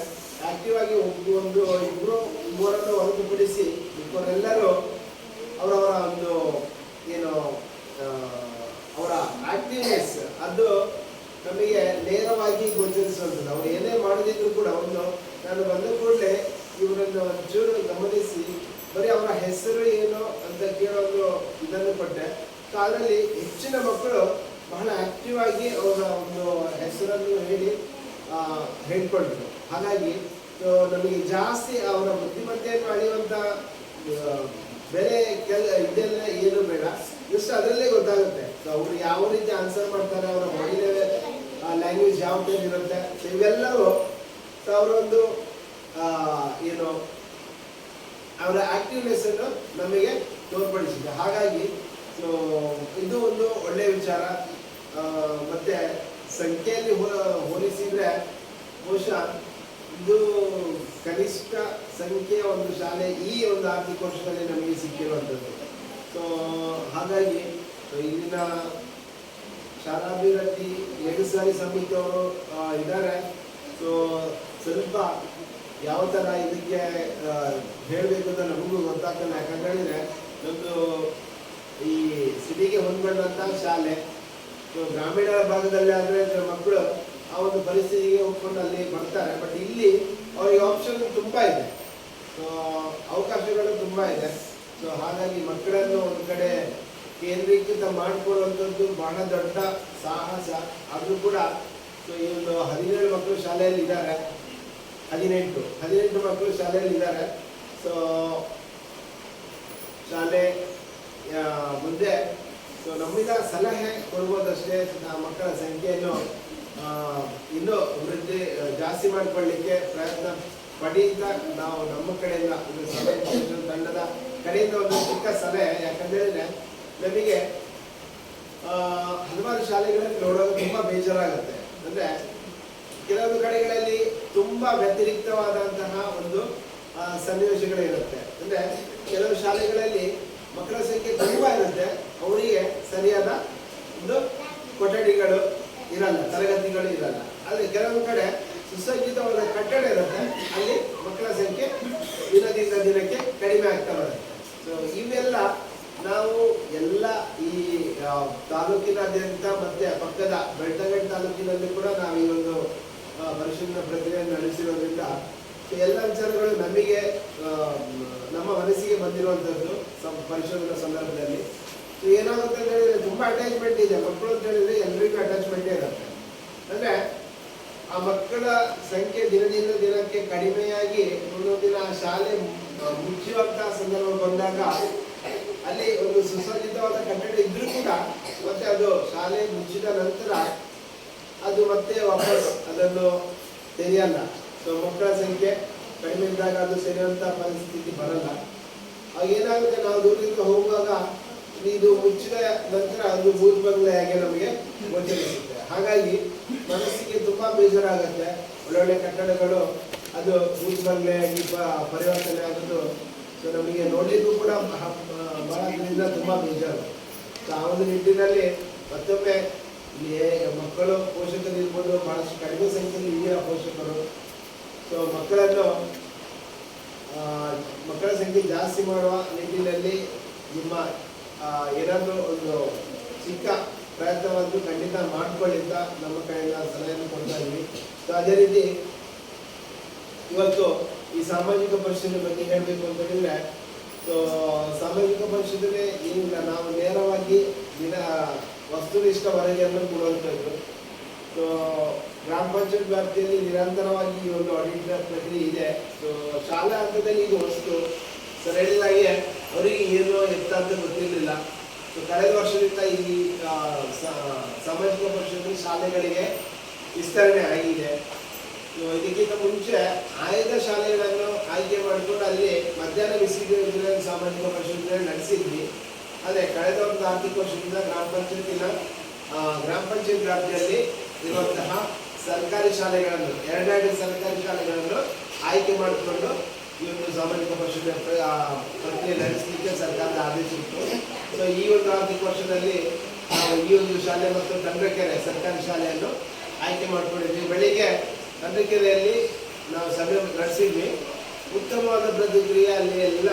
ಆಕ್ಟಿವ್ ಆಗಿ ಒಂದು 2-3 ಹೊರತುಪಡಿಸಿ ಇವರೆಲ್ಲರೂ ಅವರವರ ಒಂದು ಏನು ಅವರ ಆಕ್ಟಿವ್ನೆಸ್ ಅದು ನಮಗೆ ನೇರವಾಗಿ ಗೋಚರಿಸುವಂಥದ್ದು. ಅವ್ರು ಏನೇ ಮಾಡದಿದ್ರು ಕೂಡ ನಾನು ಬಂದ ಕೂಡಲೇ ಇವರನ್ನು ಒಂಚೂರು ಗಮನಿಸಿ ಬರೀ ಅವರ ಹೆಸರು ಏನು ಅಂತ ಕೇಳೋದು ಇದನ್ನು ಕೊಟ್ಟೆ. ಸೊ ಅದರಲ್ಲಿ ಹೆಚ್ಚಿನ ಮಕ್ಕಳು ಬಹಳ ಆಕ್ಟಿವ್ ಆಗಿ ಅವರ ಒಂದು ಹೆಸರನ್ನು ಹೇಳ್ಕೊಂಡ್ರು. ಹಾಗಾಗಿ ನಮಗೆ ಜಾಸ್ತಿ ಅವರ ಬುದ್ಧಿಮತ್ತೆಯನ್ನು ಅಳೆಯುವಂಥ ಬೇರೆ ಇದೆಲ್ಲ ಏನು ಬೇಡ, ಜಸ್ಟ್ ಅದರಲ್ಲೇ ಗೊತ್ತಾಗುತ್ತೆ ಅವರು ಯಾವ ರೀತಿ ಆನ್ಸರ್ ಮಾಡ್ತಾರೆ, ಅವರ ಬಾಡಿ ಲ್ಯಾಂಗ್ವೇಜ್ ಯಾವ ಟೈಪ್ ಇರುತ್ತೆ, ಇವೆಲ್ಲವೂ ಅವರೊಂದು ಏನು ಅವರ ಆಕ್ಟಿವ್ನೆಸ್ ಅನ್ನು ನಮಗೆ ತೋರ್ಪಡಿಸಿದೆ. ಹಾಗಾಗಿ ಸೊ ಇದು ಒಂದು ಒಳ್ಳೆಯ ವಿಚಾರ. ಮತ್ತೆ ಸಂಖ್ಯೆಯಲ್ಲಿ ಹೋಲಿಸಿದ್ರೆ ಬಹುಶಃ ಇದು ಕನಿಷ್ಠ ಸಂಖ್ಯೆಯ ಒಂದು ಶಾಲೆ ಈ ಒಂದು ಆರ್ಥಿಕ ವರ್ಷದಲ್ಲಿ ನಮಗೆ ಸಿಕ್ಕಿರುವಂಥದ್ದು. ಸೊ ಹಾಗಾಗಿ ಇಲ್ಲಿನ ಶಾಲಾಭಿವೃದ್ಧಿ ಲೆಗಸಾರಿ ಸಮಿತಿಯವರು ಇದ್ದಾರೆ. ಸೊ ಸ್ವಲ್ಪ ಯಾವ ಥರ ಇದಕ್ಕೆ ಹೇಳಬೇಕು ಅಂತ ನಮಗೂ ಗೊತ್ತಾಗ್ತಲ್ಲ. ಯಾಕಂತ ಹೇಳಿದ್ರೆ ನಮ್ಮದು ಈ ಸಿಟಿಗೆ ಹೊಂದ್ಕೊಂಡಂಥ ಶಾಲೆ. ಸೊ ಗ್ರಾಮೀಣ ಭಾಗದಲ್ಲಿ ಆದರೆ ಮಕ್ಕಳು ಆ ಒಂದು ಪರಿಸ್ಥಿತಿಗೆ ಹೋಗ್ಕೊಂಡು ಅಲ್ಲಿ ಬರ್ತಾರೆ. ಬಟ್ ಇಲ್ಲಿ ಅವರಿಗೆ ಆಪ್ಷನ್ ತುಂಬ ಇದೆ, ಸೊ ಅವಕಾಶಗಳು ತುಂಬ ಇದೆ. ಸೊ ಹಾಗಾಗಿ ಮಕ್ಕಳನ್ನು ಒಂದು ಕಡೆ ಕೇಂದ್ರೀಕೃತ ಮಾಡಿಕೊಳ್ಳುವಂಥದ್ದು ಬಹಳ ದೊಡ್ಡ ಸಾಹಸ. ಆದರೂ ಕೂಡ ಸೊ ಈ ಒಂದು 17 ಮಕ್ಕಳು ಶಾಲೆಯಲ್ಲಿ ಇದ್ದಾರೆ, 18 ಮಕ್ಕಳು ಶಾಲೆಯಲ್ಲಿ ಇದ್ದಾರೆ. ಸೊ ಶಾಲೆ ಮುಂದೆ ಸೊ ನಮ್ಮಿಂದ ಸಲಹೆ ಕೊಡ್ಬೋದಷ್ಟೇ. ಮಕ್ಕಳ ಸಂಖ್ಯೆಯನ್ನು ಇನ್ನೂ ವೃದ್ಧಿ ಜಾಸ್ತಿ ಮಾಡಿಕೊಳ್ಳಿಕ್ಕೆ ಪ್ರಯತ್ನ ಪಡೀತಾ ನಾವು ನಮ್ಮ ಕಡೆಯಿಂದ ಒಂದು ಸಲಹೆ ತಂಡದ ಕಡೆಯಿಂದ ಒಂದು ಚಿಕ್ಕ ಸಲಹೆ. ಯಾಕಂತೇಳಿದ್ರೆ ನಮಗೆ ಹಲವಾರು ಶಾಲೆಗಳಲ್ಲಿ ನೋಡೋದು ತುಂಬ ಬೇಜಾರಾಗುತ್ತೆ. ಅಂದರೆ ಕೆಲವೊಂದು ಕಡೆಗಳಲ್ಲಿ ತುಂಬ ವ್ಯತಿರಿಕ್ತವಾದಂತಹ ಒಂದು ಸನ್ನಿವೇಶಗಳಿರುತ್ತೆ. ಅಂದರೆ ಕೆಲವು ಶಾಲೆಗಳಲ್ಲಿ ಮಕ್ಕಳ ಸಂಖ್ಯೆ ತುಂಬ ಇರುತ್ತೆ, ಅವರಿಗೆ ಸರಿಯಾದ ಒಂದು ಕೊಠಡಿಗಳು ಇರಲ್ಲ, ತರಗತಿಗಳು ಇರಲ್ಲ. ಆದರೆ ಕೆಲವೊಂದು ಕಡೆ ಸುಸಜ್ಜಿತವಾದ ಕಟ್ಟಡ ಇರುತ್ತೆ, ಅಲ್ಲಿ ಮಕ್ಕಳ ಸಂಖ್ಯೆ ದಿನದಿಂದ ದಿನಕ್ಕೆ ಕಡಿಮೆ ಆಗ್ತಾ ಬರುತ್ತೆ. ಸೊ ಇವೆಲ್ಲ ನಾವು ಎಲ್ಲ ಈ ತಾಲೂಕಿನಾದ್ಯಂತ ಮತ್ತೆ ಪಕ್ಕದ ಬೆಳ್ತಂಗಡಿ ತಾಲೂಕಿನಲ್ಲಿ ಕೂಡ ನಾವು ಈ ಒಂದು ಪರಿಶೀಲನಾ ಪ್ರಕ್ರಿಯೆಯನ್ನು ನಡೆಸಿರೋದ್ರಿಂದ ಎಲ್ಲ ವಿಚಾರಗಳು ನಮಗೆ ನಮ್ಮ ಮನಸ್ಸಿಗೆ ಬಂದಿರುವಂಥದ್ದು ಪರಿಶೋಧನಾ ಸಂದರ್ಭದಲ್ಲಿ. ಸೊ ಏನಾಗುತ್ತೆ ಅಂತ ಹೇಳಿದ್ರೆ ತುಂಬ ಅಟ್ಯಾಚ್ಮೆಂಟ್ ಇದೆ ಮಕ್ಕಳು ಅಂತ ಹೇಳಿದ್ರೆ ಎಲ್ರಿಗೂ ಅಟ್ಯಾಚ್ಮೆಂಟೇ ಇರುತ್ತೆ. ಅಂದರೆ ಆ ಮಕ್ಕಳ ಸಂಖ್ಯೆ ದಿನದಿಂದ ದಿನಕ್ಕೆ ಕಡಿಮೆಯಾಗಿ ಒಂದೊಂದು ದಿನ ಶಾಲೆ ಮುಚ್ಚುವಂತಹ ಸಂದರ್ಭ ಬಂದಾಗ ಅಲ್ಲಿ ಒಂದು ಸುಸಜ್ಜಿತವಾದ ಕಟ್ಟಡ ಇದ್ರೂ ಕೂಡ ಮತ್ತೆ ಅದು ಶಾಲೆ ಮುಚ್ಚಿದ ನಂತರ ಅದು ಮತ್ತೆ ವಾಪಸ್ ಅದನ್ನು ತೆರೆಯಲ್ಲ. ಸೊ ಮಕ್ಕಳ ಸಂಖ್ಯೆ ಕಡಿಮೆ ಇದ್ದಾಗ ಅದು ತೆರೆಯುವಂಥ ಪರಿಸ್ಥಿತಿ ಬರಲ್ಲ. ಆಗ ಏನಾಗುತ್ತೆ, ನಾವು ದೂರದಿಂದ ಹೋಗುವಾಗ ಇದು ಮುಚ್ಚಿದ ನಂತರ ಅದು ಬೂತ್ ಬಂಗ್ಲೆಯಾಗಿ ನಮಗೆ ಗೋಚರಿಸುತ್ತೆ. ಹಾಗಾಗಿ ಮನಸ್ಸಿಗೆ ತುಂಬಾ ಬೇಜಾರಾಗುತ್ತೆ. ಒಳ್ಳೊಳ್ಳೆ ಕಟ್ಟಡಗಳು ಅದು ಬೂತ್ ಬಂಗ್ಲೆಯಾಗಿ ಪರಿವರ್ತನೆ ಆಗೋದು ಸೊ ನಮಗೆ ನೋಡಲಿಕ್ಕೂ ಕೂಡ ಬಹಳ ದಿನದಿಂದ ತುಂಬಾ ಬೇಜಾರು. ಸೊ ಆ ಒಂದು ನಿಟ್ಟಿನಲ್ಲಿ ಮತ್ತೊಮ್ಮೆ ಮಕ್ಕಳು ಪೋಷಕರು ಇರ್ಬೋದು, ಬಹಳಷ್ಟು ಕಡಿಮೆ ಸಂಖ್ಯೆಯಲ್ಲಿ ಹಿರಿಯ ಪೋಷಕರು ಸೊ ಮಕ್ಕಳ ಸಂಖ್ಯೆ ಜಾಸ್ತಿ ಮಾಡುವ ನಿಟ್ಟಿನಲ್ಲಿ ನಿಮ್ಮ ಏನಾದರೂ ಒಂದು ಚಿಕ್ಕ ಪ್ರಯತ್ನವನ್ನು ಖಂಡಿತ ಮಾಡ್ಕೊಳ್ಳಿ ಅಂತ ನಮ್ಮ ಕಡೆಯಿಂದ ಸಲಹೆಯನ್ನು ಕೊಡ್ತಾ ಇದ್ವಿ. ಸೊ ಅದೇ ರೀತಿ ಇವತ್ತು ಈ ಸಾಮಾಜಿಕ ಪರಿಶೀಲನೆ ಬಗ್ಗೆ ಹೇಳಬೇಕು ಅಂತ ಹೇಳಿದ್ರೆ, ಸೊ ಸಾಮಾಜಿಕ ಪರಿಶೀಲನೆ ಏನಿಲ್ಲ, ನಾವು ನೇರವಾಗಿ ವಸ್ತುನಿಷ್ಠ ವರದಿಯನ್ನು ಕೊಡುವಂಥದ್ದು. ಸೊ ಗ್ರಾಮ ಪಂಚಾಯತ್ ವ್ಯಾಪ್ತಿಯಲ್ಲಿ ನಿರಂತರವಾಗಿ ಈ ಒಂದು ಆಡಿಟ್ ಪ್ರಕ್ರಿಯೆ ಇದೆ. ಸೊ ಶಾಲಾ ಹಂತದಲ್ಲಿ ಇದು ವಸ್ತು ಸರ್ ಹೇಳಿದಾಗೆ ಅವರಿಗೆ ಏನು ಎತ್ತ ಅಂತ ಗೊತ್ತಿರಲಿಲ್ಲ. ಸೊ ಕಳೆದ ವರ್ಷದಿಂದ ಈ ಸಾಮಾಜಿಕ ಪರಿಶೀಲನೆ ಶಾಲೆಗಳಿಗೆ ವಿಸ್ತರಣೆ ಆಗಿದೆ. ಸೊ ಇದಕ್ಕಿಂತ ಮುಂಚೆ ಆಯ್ದ ಶಾಲೆಗಳನ್ನು ಆಯ್ಕೆ ಮಾಡಿಕೊಂಡು ಅಲ್ಲಿ ಮಧ್ಯಾಹ್ನ ಬಿಸಿಲಿನ ಸಾಮಾಜಿಕ ಪರಿಶೀಲನೆ ನಡೆಸಿದ್ವಿ. ಆದರೆ ಕಳೆದ ಒಂದು ಆರ್ಥಿಕ ವರ್ಷದಿಂದ ಗ್ರಾಮ ಪಂಚಾಯತ್ ವ್ಯಾಪ್ತಿಯಲ್ಲಿ ಇರುವಂತಹ ಸರ್ಕಾರಿ ಶಾಲೆಗಳನ್ನು 2 ಸರ್ಕಾರಿ ಶಾಲೆಗಳನ್ನು ಆಯ್ಕೆ ಮಾಡಿಕೊಂಡು ಈ ಒಂದು ಸಾಮಾಜಿಕ ಪರಿಶೀಲನೆ ಪ್ರಕ್ರಿಯೆ ನಡೆಸಲಿಕ್ಕೆ ಸರ್ಕಾರದ ಆದೇಶ ಇತ್ತು. ಸೊ ಈ ಒಂದು ಆರ್ಥಿಕ ವರ್ಷದಲ್ಲಿ ನಾವು ಈ ಒಂದು ಶಾಲೆ ಮತ್ತು ತಂಡ್ರಕೆರೆ ಸರ್ಕಾರಿ ಶಾಲೆಯನ್ನು ಆಯ್ಕೆ ಮಾಡಿಕೊಂಡಿದ್ವಿ. ಬೆಳಿಗ್ಗೆ ತಂಡ್ರಕೆರೆಯಲ್ಲಿ ನಾವು ಸಭೆ ನಡೆಸಿದ್ವಿ. ಉತ್ತಮವಾದ ಪ್ರತಿಕ್ರಿಯೆ ಅಲ್ಲಿ ಎಲ್ಲ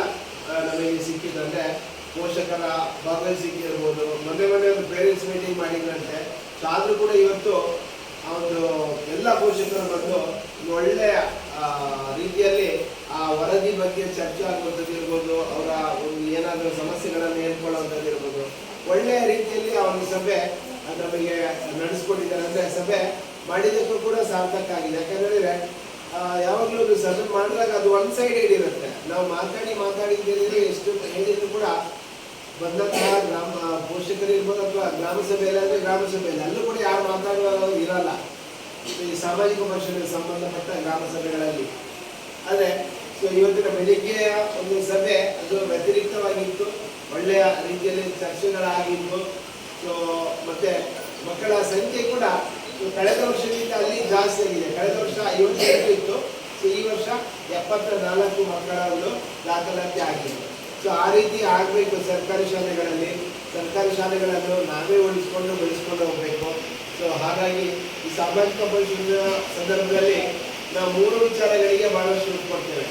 ನಮಗೆ ಸಿಕ್ಕಿತ್ತು. ಅಂದರೆ ಪೋಷಕರ ಭಾಗವಹಿಸಿಕೆ ಇರ್ಬೋದು, ಮೊನ್ನೆ ಒಂದು ಪೇರೆಂಟ್ಸ್ ಮೀಟಿಂಗ್ ಮಾಡಿದ್ರಂತೆ. ಸೊ ಆದರೂ ಕೂಡ ಇವತ್ತು ಆ ಒಂದು ಎಲ್ಲ ಪೋಷಕರು ಬಂದು ಒಳ್ಳೆಯ ರೀತಿಯಲ್ಲಿ ಆ ವರದಿ ಬಗ್ಗೆ ಚರ್ಚೆ ಆಗುವಂಥದ್ದು ಇರ್ಬೋದು, ಅವರ ಒಂದು ಏನಾದರೂ ಸಮಸ್ಯೆಗಳನ್ನು ಹೇಳ್ಕೊಳ್ಳುವಂಥದ್ದು ಇರ್ಬೋದು, ಒಳ್ಳೆಯ ರೀತಿಯಲ್ಲಿ ಆ ಒಂದು ಸಭೆ ನಮಗೆ ನಡೆಸ್ಕೊಟ್ಟಿದ್ದಾರೆ. ಅಂದರೆ ಸಭೆ ಮಾಡಿದ್ದಕ್ಕೂ ಕೂಡ ಸಾರ್ಥಕ ಆಗಿದೆ. ಯಾಕಂದರೆ ಯಾವಾಗಲೂ ಒಂದು ಸಭೆ ಮಾಡಿದಾಗ ಅದು ಒನ್ ಸೈಡೆಡ್ ಇರುತ್ತೆ. ನಾವು ಮಾತಾಡಿದ್ದೇನೆ ಎಷ್ಟು ಹೇಳಿದ್ರು ಕೂಡ ಬಂದಂತಹ ಗ್ರಾಮ ಪೋಷಕರು ಇರ್ಬೋದು ಅಥವಾ ಗ್ರಾಮ ಸಭೆಯಲ್ಲಿ ಅಂದರೆ ಗ್ರಾಮ ಸಭೆಯಲ್ಲಿ ಅಲ್ಲೂ ಕೂಡ ಯಾರು ಮಾತಾಡುವ ಇರಲ್ಲ ಈ ಸಾಮಾಜಿಕ ಪಕ್ಷಗಳಿಗೆ ಸಂಬಂಧಪಟ್ಟ ಗ್ರಾಮ ಸಭೆಗಳಲ್ಲಿ. ಆದರೆ ಸೊ ಇವತ್ತಿನ ಬೆಳಿಗ್ಗೆಯ ಒಂದು ಸಭೆ ಅದು ವ್ಯತಿರಿಕ್ತವಾಗಿತ್ತು, ಒಳ್ಳೆಯ ರೀತಿಯಲ್ಲಿ ಚರ್ಚೆಗಳಾಗಿತ್ತು. ಸೊ ಮತ್ತೆ ಮಕ್ಕಳ ಸಂಖ್ಯೆ ಕೂಡ ಕಳೆದ ವರ್ಷಕ್ಕಿಂತ ಅಲ್ಲಿ ಜಾಸ್ತಿ ಆಗಿದೆ. ಕಳೆದ ವರ್ಷ 58 ಇತ್ತು, ಸೊ ಈ ವರ್ಷ 74 ಮಕ್ಕಳ ಒಂದು ದಾಖಲಾತಿ ಆಗಿದೆ. ಸೊ ಆ ರೀತಿ ಆಗಬೇಕು ಸರ್ಕಾರಿ ಶಾಲೆಗಳಲ್ಲಿ. ಸರ್ಕಾರಿ ಶಾಲೆಗಳನ್ನು ನಾವೇ ಉಳಿಸ್ಕೊಂಡು ಬೆಳೆಸ್ಕೊಂಡು ಹೋಗಬೇಕು. ಸೊ ಹಾಗಾಗಿ ಈ ಸಾಮಾಜಿಕ ಭವಿಷ್ಯದ ಸಂದರ್ಭದಲ್ಲಿ ನಾವು 3 ವಿಚಾರಗಳಿಗೆ ಬಹಳಷ್ಟು ಒತ್ತು ಕೊಡ್ತೇವೆ.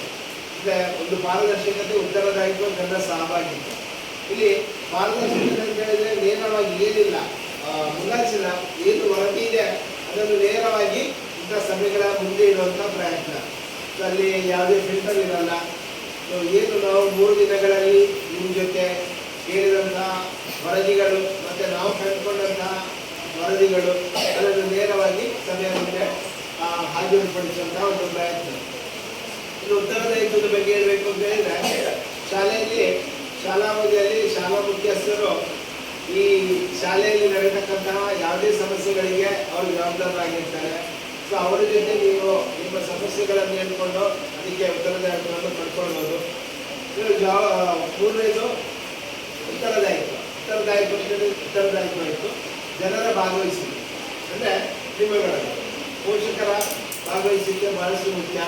ಅಂದರೆ ಒಂದು ಪಾರದರ್ಶಕತೆ, ಉತ್ತರದಾಯಿತ್ವ, ಜನ ಸಹಭಾಗಿತ್ವ. ಇಲ್ಲಿ ಪಾರದರ್ಶಕತೆ ಅಂತ ಹೇಳಿದ್ರೆ ನೇರವಾಗಿ ಏನಿಲ್ಲ, ಮುಲಾಜಿನ ಏನು ವರದಿ ಇದೆ ಅದನ್ನು ನೇರವಾಗಿ ಇಂಥ ಸಭೆಗಳ ಮುಂದೆ ಇಡುವಂಥ ಪ್ರಯತ್ನ. ಸೊ ಅಲ್ಲಿ ಯಾವುದೇ ಫಿಲ್ಟರ್ ಇರಲ್ಲ. ಸೊ ಏನು ನಾವು 3 ದಿನಗಳಲ್ಲಿ ನಿಮ್ಮ ಜೊತೆ ಕೇಳಿದಂತಹ ವರದಿಗಳು ಮತ್ತು ನಾವು ಕಂಡುಕೊಂಡಂತಹ ವರದಿಗಳು ಅದನ್ನು ನೇರವಾಗಿ ಸಭೆಯ ಮುಂದೆ ಹಾಜರುಪಡಿಸುವಂತಹ ಒಂದು ಪ್ರಯತ್ನ. ಇನ್ನು ಉತ್ತರದಾಯಿತ್ವದ ಬಗ್ಗೆ ಹೇಳಬೇಕು ಅಂತ ಹೇಳಿದ್ರೆ, ಶಾಲೆಯಲ್ಲಿ ಶಾಲಾವಧಿಯಲ್ಲಿ ಶಾಲಾ ಮುಖ್ಯಸ್ಥರು ಈ ಶಾಲೆಯಲ್ಲಿ ನಡೆಯತಕ್ಕಂತಹ ಯಾವುದೇ ಸಮಸ್ಯೆಗಳಿಗೆ ಅವರು ಜವಾಬ್ದಾರರಾಗಿರ್ತಾರೆ. ಸೊ ಅವರ ಜೊತೆ ನೀವು ನಿಮ್ಮ ಸಮಸ್ಯೆಗಳನ್ನು ಹೇಳ್ಕೊಂಡು ಅದಕ್ಕೆ ಉತ್ತರದಾಯಿತ್ವವನ್ನು ಪಡ್ಕೊಳ್ಬೋದು. ಮೂರನೇದು ಉತ್ತರದಾಯಿತ್ವ ಇತ್ತು ಜನರ ಭಾಗವಹಿಸುವಿಕೆ. ಅಂದರೆ ನಿಮ್ಮಗಳಲ್ಲಿ ಪೋಷಕರ ಭಾಗವಹಿಸುವಿಕೆ ಬಹಳಷ್ಟು ಮುಖ್ಯ.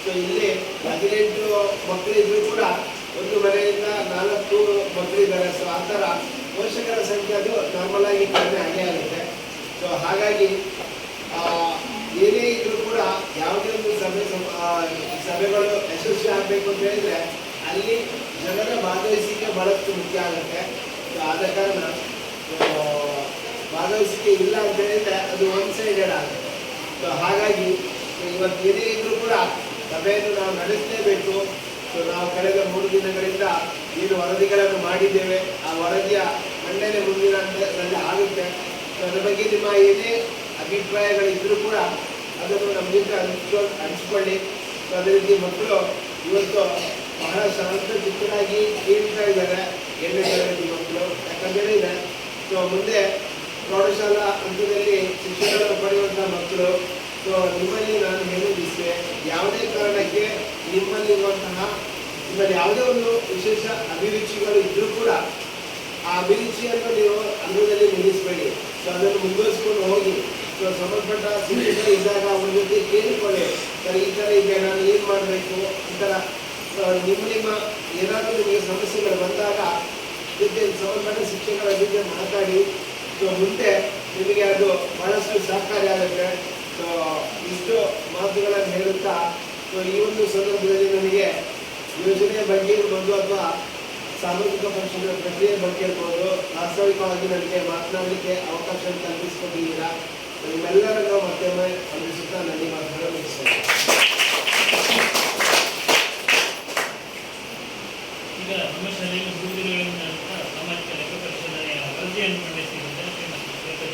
ಸೊ ಇಲ್ಲಿ 18 ಮಕ್ಕಳಿದ್ರು ಕೂಡ ಒಂದು ಮನೆಯಿಂದ 4 ಮಕ್ಕಳಿದ್ದಾರೆ. ಸೊ ಆ ಥರ ಪೋಷಕರ ಸಂಖ್ಯೆ ಅದು ನಾರ್ಮಲ್ ಆಗಿ ಕಡಿಮೆ ಆಗೇ ಆಗುತ್ತೆ. ಸೊ ಹಾಗಾಗಿ ಏನೇ ಇದ್ರೂ ಕೂಡ ಯಾವುದೇ ಒಂದು ಸಭೆಗಳು ಯಶಸ್ವಿ ಆಗಬೇಕು ಅಂತ ಹೇಳಿದ್ರೆ ಅಲ್ಲಿ ಜನರ ಭಾಗವಹಿಸಿಕೆ ಬಹಳಷ್ಟು ಮುಖ್ಯ ಆಗುತ್ತೆ. ಸೊ ಆದ ಕಾರಣ ಭಾಗವಹಿಸಿಕೆ ಇಲ್ಲ ಅಂತ ಹೇಳಿದ್ರೆ ಅದು ಒನ್ ಸೈಡೆಡ್ ಆಗುತ್ತೆ. ಸೊ ಹಾಗಾಗಿ ಇವತ್ತು ಏನೇ ಇದ್ರೂ ಕೂಡ ಸಭೆಯನ್ನು ನಾವು ನಡೆಸಲೇಬೇಕು. ಸೊ ನಾವು ಕಳೆದ 3 ದಿನಗಳಿಂದ ಏನು ವರದಿಗಳನ್ನು ಮಾಡಿದ್ದೇವೆ ಆ ವರದಿಯ ಮಂಡನೆ ಮುಂದಿನ ಹಂತದಲ್ಲಿ ಆಗುತ್ತೆ. ಸೊ ಅದರ ಬಗ್ಗೆ ನಿಮ್ಮ ಏನೇ ಅಭಿಪ್ರಾಯಗಳಿದ್ರೂ ಕೂಡ ಅದನ್ನು ನಮ್ಮ ಜೊತೆ ಹಂಚ್ಕೊಳ್ಳಿ. ಸೊ ಅದೇ ರೀತಿ ಮಕ್ಕಳು ಇವತ್ತು ಬಹಳ ಶಾಂತ ಚಿತ್ತರಾಗಿ ಕೇಳ್ತಾ ಇದ್ದಾರೆ 8ನೇ ತರಗತಿ ಮಕ್ಕಳು. ಯಾಕಂತೇಳಿದರೆ ಸೊ ಮುಂದೆ ಪ್ರೌಢಶಾಲಾ ಹಂತದಲ್ಲಿ ಶಿಕ್ಷಣವನ್ನು ಪಡೆಯುವಂಥ ಮಕ್ಕಳು. ಸೊ ನಿಮ್ಮಲ್ಲಿ ನಾನು ಹೇಳೋದಿಷ್ಟೇ, ಯಾವುದೇ ಕಾರಣಕ್ಕೆ ನಿಮ್ಮಲ್ಲಿ ಯಾವುದೇ ಒಂದು ವಿಶೇಷ ಅಭಿರುಚಿಗಳು ಇದ್ದರೂ ಕೂಡ ಆ ಅಭಿರುಚಿಯನ್ನು ನೀವು ಅನುಭವದಲ್ಲಿ ನಿಲ್ಲಿಸಬೇಡಿ. ಸೊ ಅದನ್ನು ಮುಂದುವರಿಸ್ಕೊಂಡು ಹೋಗಿ. ಸೊ ಸಂಬಂಧಪಟ್ಟ ಶಿಕ್ಷಕರು ಇದ್ದಾಗ ಅವ್ರ ಜೊತೆ ಕೇಳಿಕೊಳ್ಳಿ, ಸರ್ ಈ ಥರ ಇದೆ, ನಾನು ಏನು ಮಾಡಬೇಕು ಈ ಥರ. ನಿಮ್ಮ ಏನಾದರೂ ನಿಮಗೆ ಸಮಸ್ಯೆಗಳು ಬಂದಾಗ ಜೊತೆ ಸಂಬಂಧಪಟ್ಟ ಶಿಕ್ಷಕರ ಜೊತೆ ಮಾತಾಡಿ. ಸೊ ಮುಂದೆ ನಿಮಗೆ ಅದು ಬಹಳಷ್ಟು ಸಹಕಾರಿಯಾಗುತ್ತೆ. ಸೊ ಇಷ್ಟು ಮಾತುಗಳನ್ನು ಹೇಳುತ್ತಾ ಸೊ ಈ ಒಂದು ಸಂದರ್ಭದಲ್ಲಿ ನನಗೆ ಯೋಜನೆಯ ಬಗ್ಗೆ ಇರ್ಬೋದು ಅಥವಾ ಸಾಮಾಜಿಕ ಪಕ್ಷಗಳ ಪ್ರಕ್ರಿಯೆ ಬಗ್ಗೆ ಇರ್ಬೋದು ವಾಸ್ತವಿಕವಾಗಿ ನನಗೆ ಮಾತನಾಡಲಿಕ್ಕೆ ಅವಕಾಶ ಕಲ್ಪಿಸಿಕೊಟ್ಟಿದ್ದೀರಾ. ನಿಮ್ಮೆಲ್ಲರನ್ನು ಮತ್ತೊಮ್ಮೆ ವಂದಿಸುತ್ತಾ ನನಗೆ ಮಾತನಾಡಲು ಮುಗಿಸ್ತೇನೆ. ಈಗ ನಮ್ಮ ಶಾಲೆಯಲ್ಲಿ 3 ದಿನಗಳ ನಂತರ ಸಾಮಾಜಿಕ ಲೆಕ್ಕ ಪರಿಶೋಧನೆಯ ವರದಿಯನ್ನು ಮಂಡಿಸಿದ್ದಾರೆ ಶ್ರೀಮತಿ ಶ್ವೇತಾ.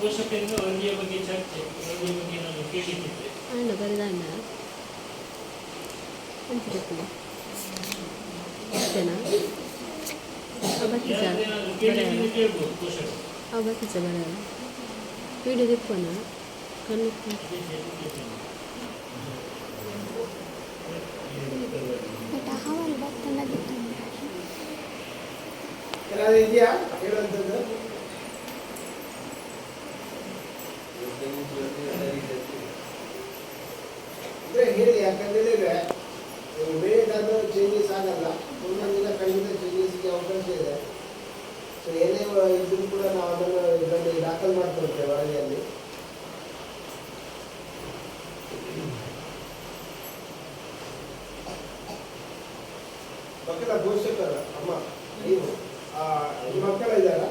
ಪೋಷಕರಿಂದ ವರದಿಯ ಬಗ್ಗೆ ಚರ್ಚೆ, ವರದಿಯ ಬಗ್ಗೆ ನಾನು ಕೇಳಿದ್ದೆ. ಅಣ್ಣ ಬರೆದಣ್ಣ ಅಂತಿರುತ್ತದೆ ಅಷ್ಟೇನಾ? ಅವತ್ತಿಸ ಯಾರಾದ್ರೇನಾದ್ರೂ ಕೇಳಿದ್ರೆ ಕೇಳ್ಬೋದು ಪೋಷಕರು. ಅವತ್ತಿಸ ಬರಲ್ಲ ವಿಡಿಯೋ ದಿಪ್ಪನ ಕಣ್ಣು ಏನಾದ್ರು ಇದೆಯಾ ಹೇಳುವಂಥದ್ದು? ಅಂದ್ರೆ ಹೇಳಿ, ಯಾಕಂತೇಳಿದ್ರೆ ಇಮಿಡಿಯೇಟ್ ಅದು ಚೇಂಜಸ್ ಆಗಲ್ಲ, ಒಂದೊಂದು ದಿನ ಖಂಡಿತ ಚೇಂಜಸ್ಗೆ ಅವಕಾಶ ಇದೆ. ಸೊ ಏನೇ ಇದ್ರೂ ಕೂಡ ನಾವು ಅದನ್ನು ಇದರಲ್ಲಿ ದಾಖಲು ಮಾಡ್ಕೊಳ್ತೇವೆ ವರದಿಯಲ್ಲಿ. ಮಕ್ಕಳ ಪೋಷಕರ ಅಮ್ಮ ನೀವು ನಿಮ್ಮ ಮಕ್ಕಳ ಇದ್ದಾರಾ?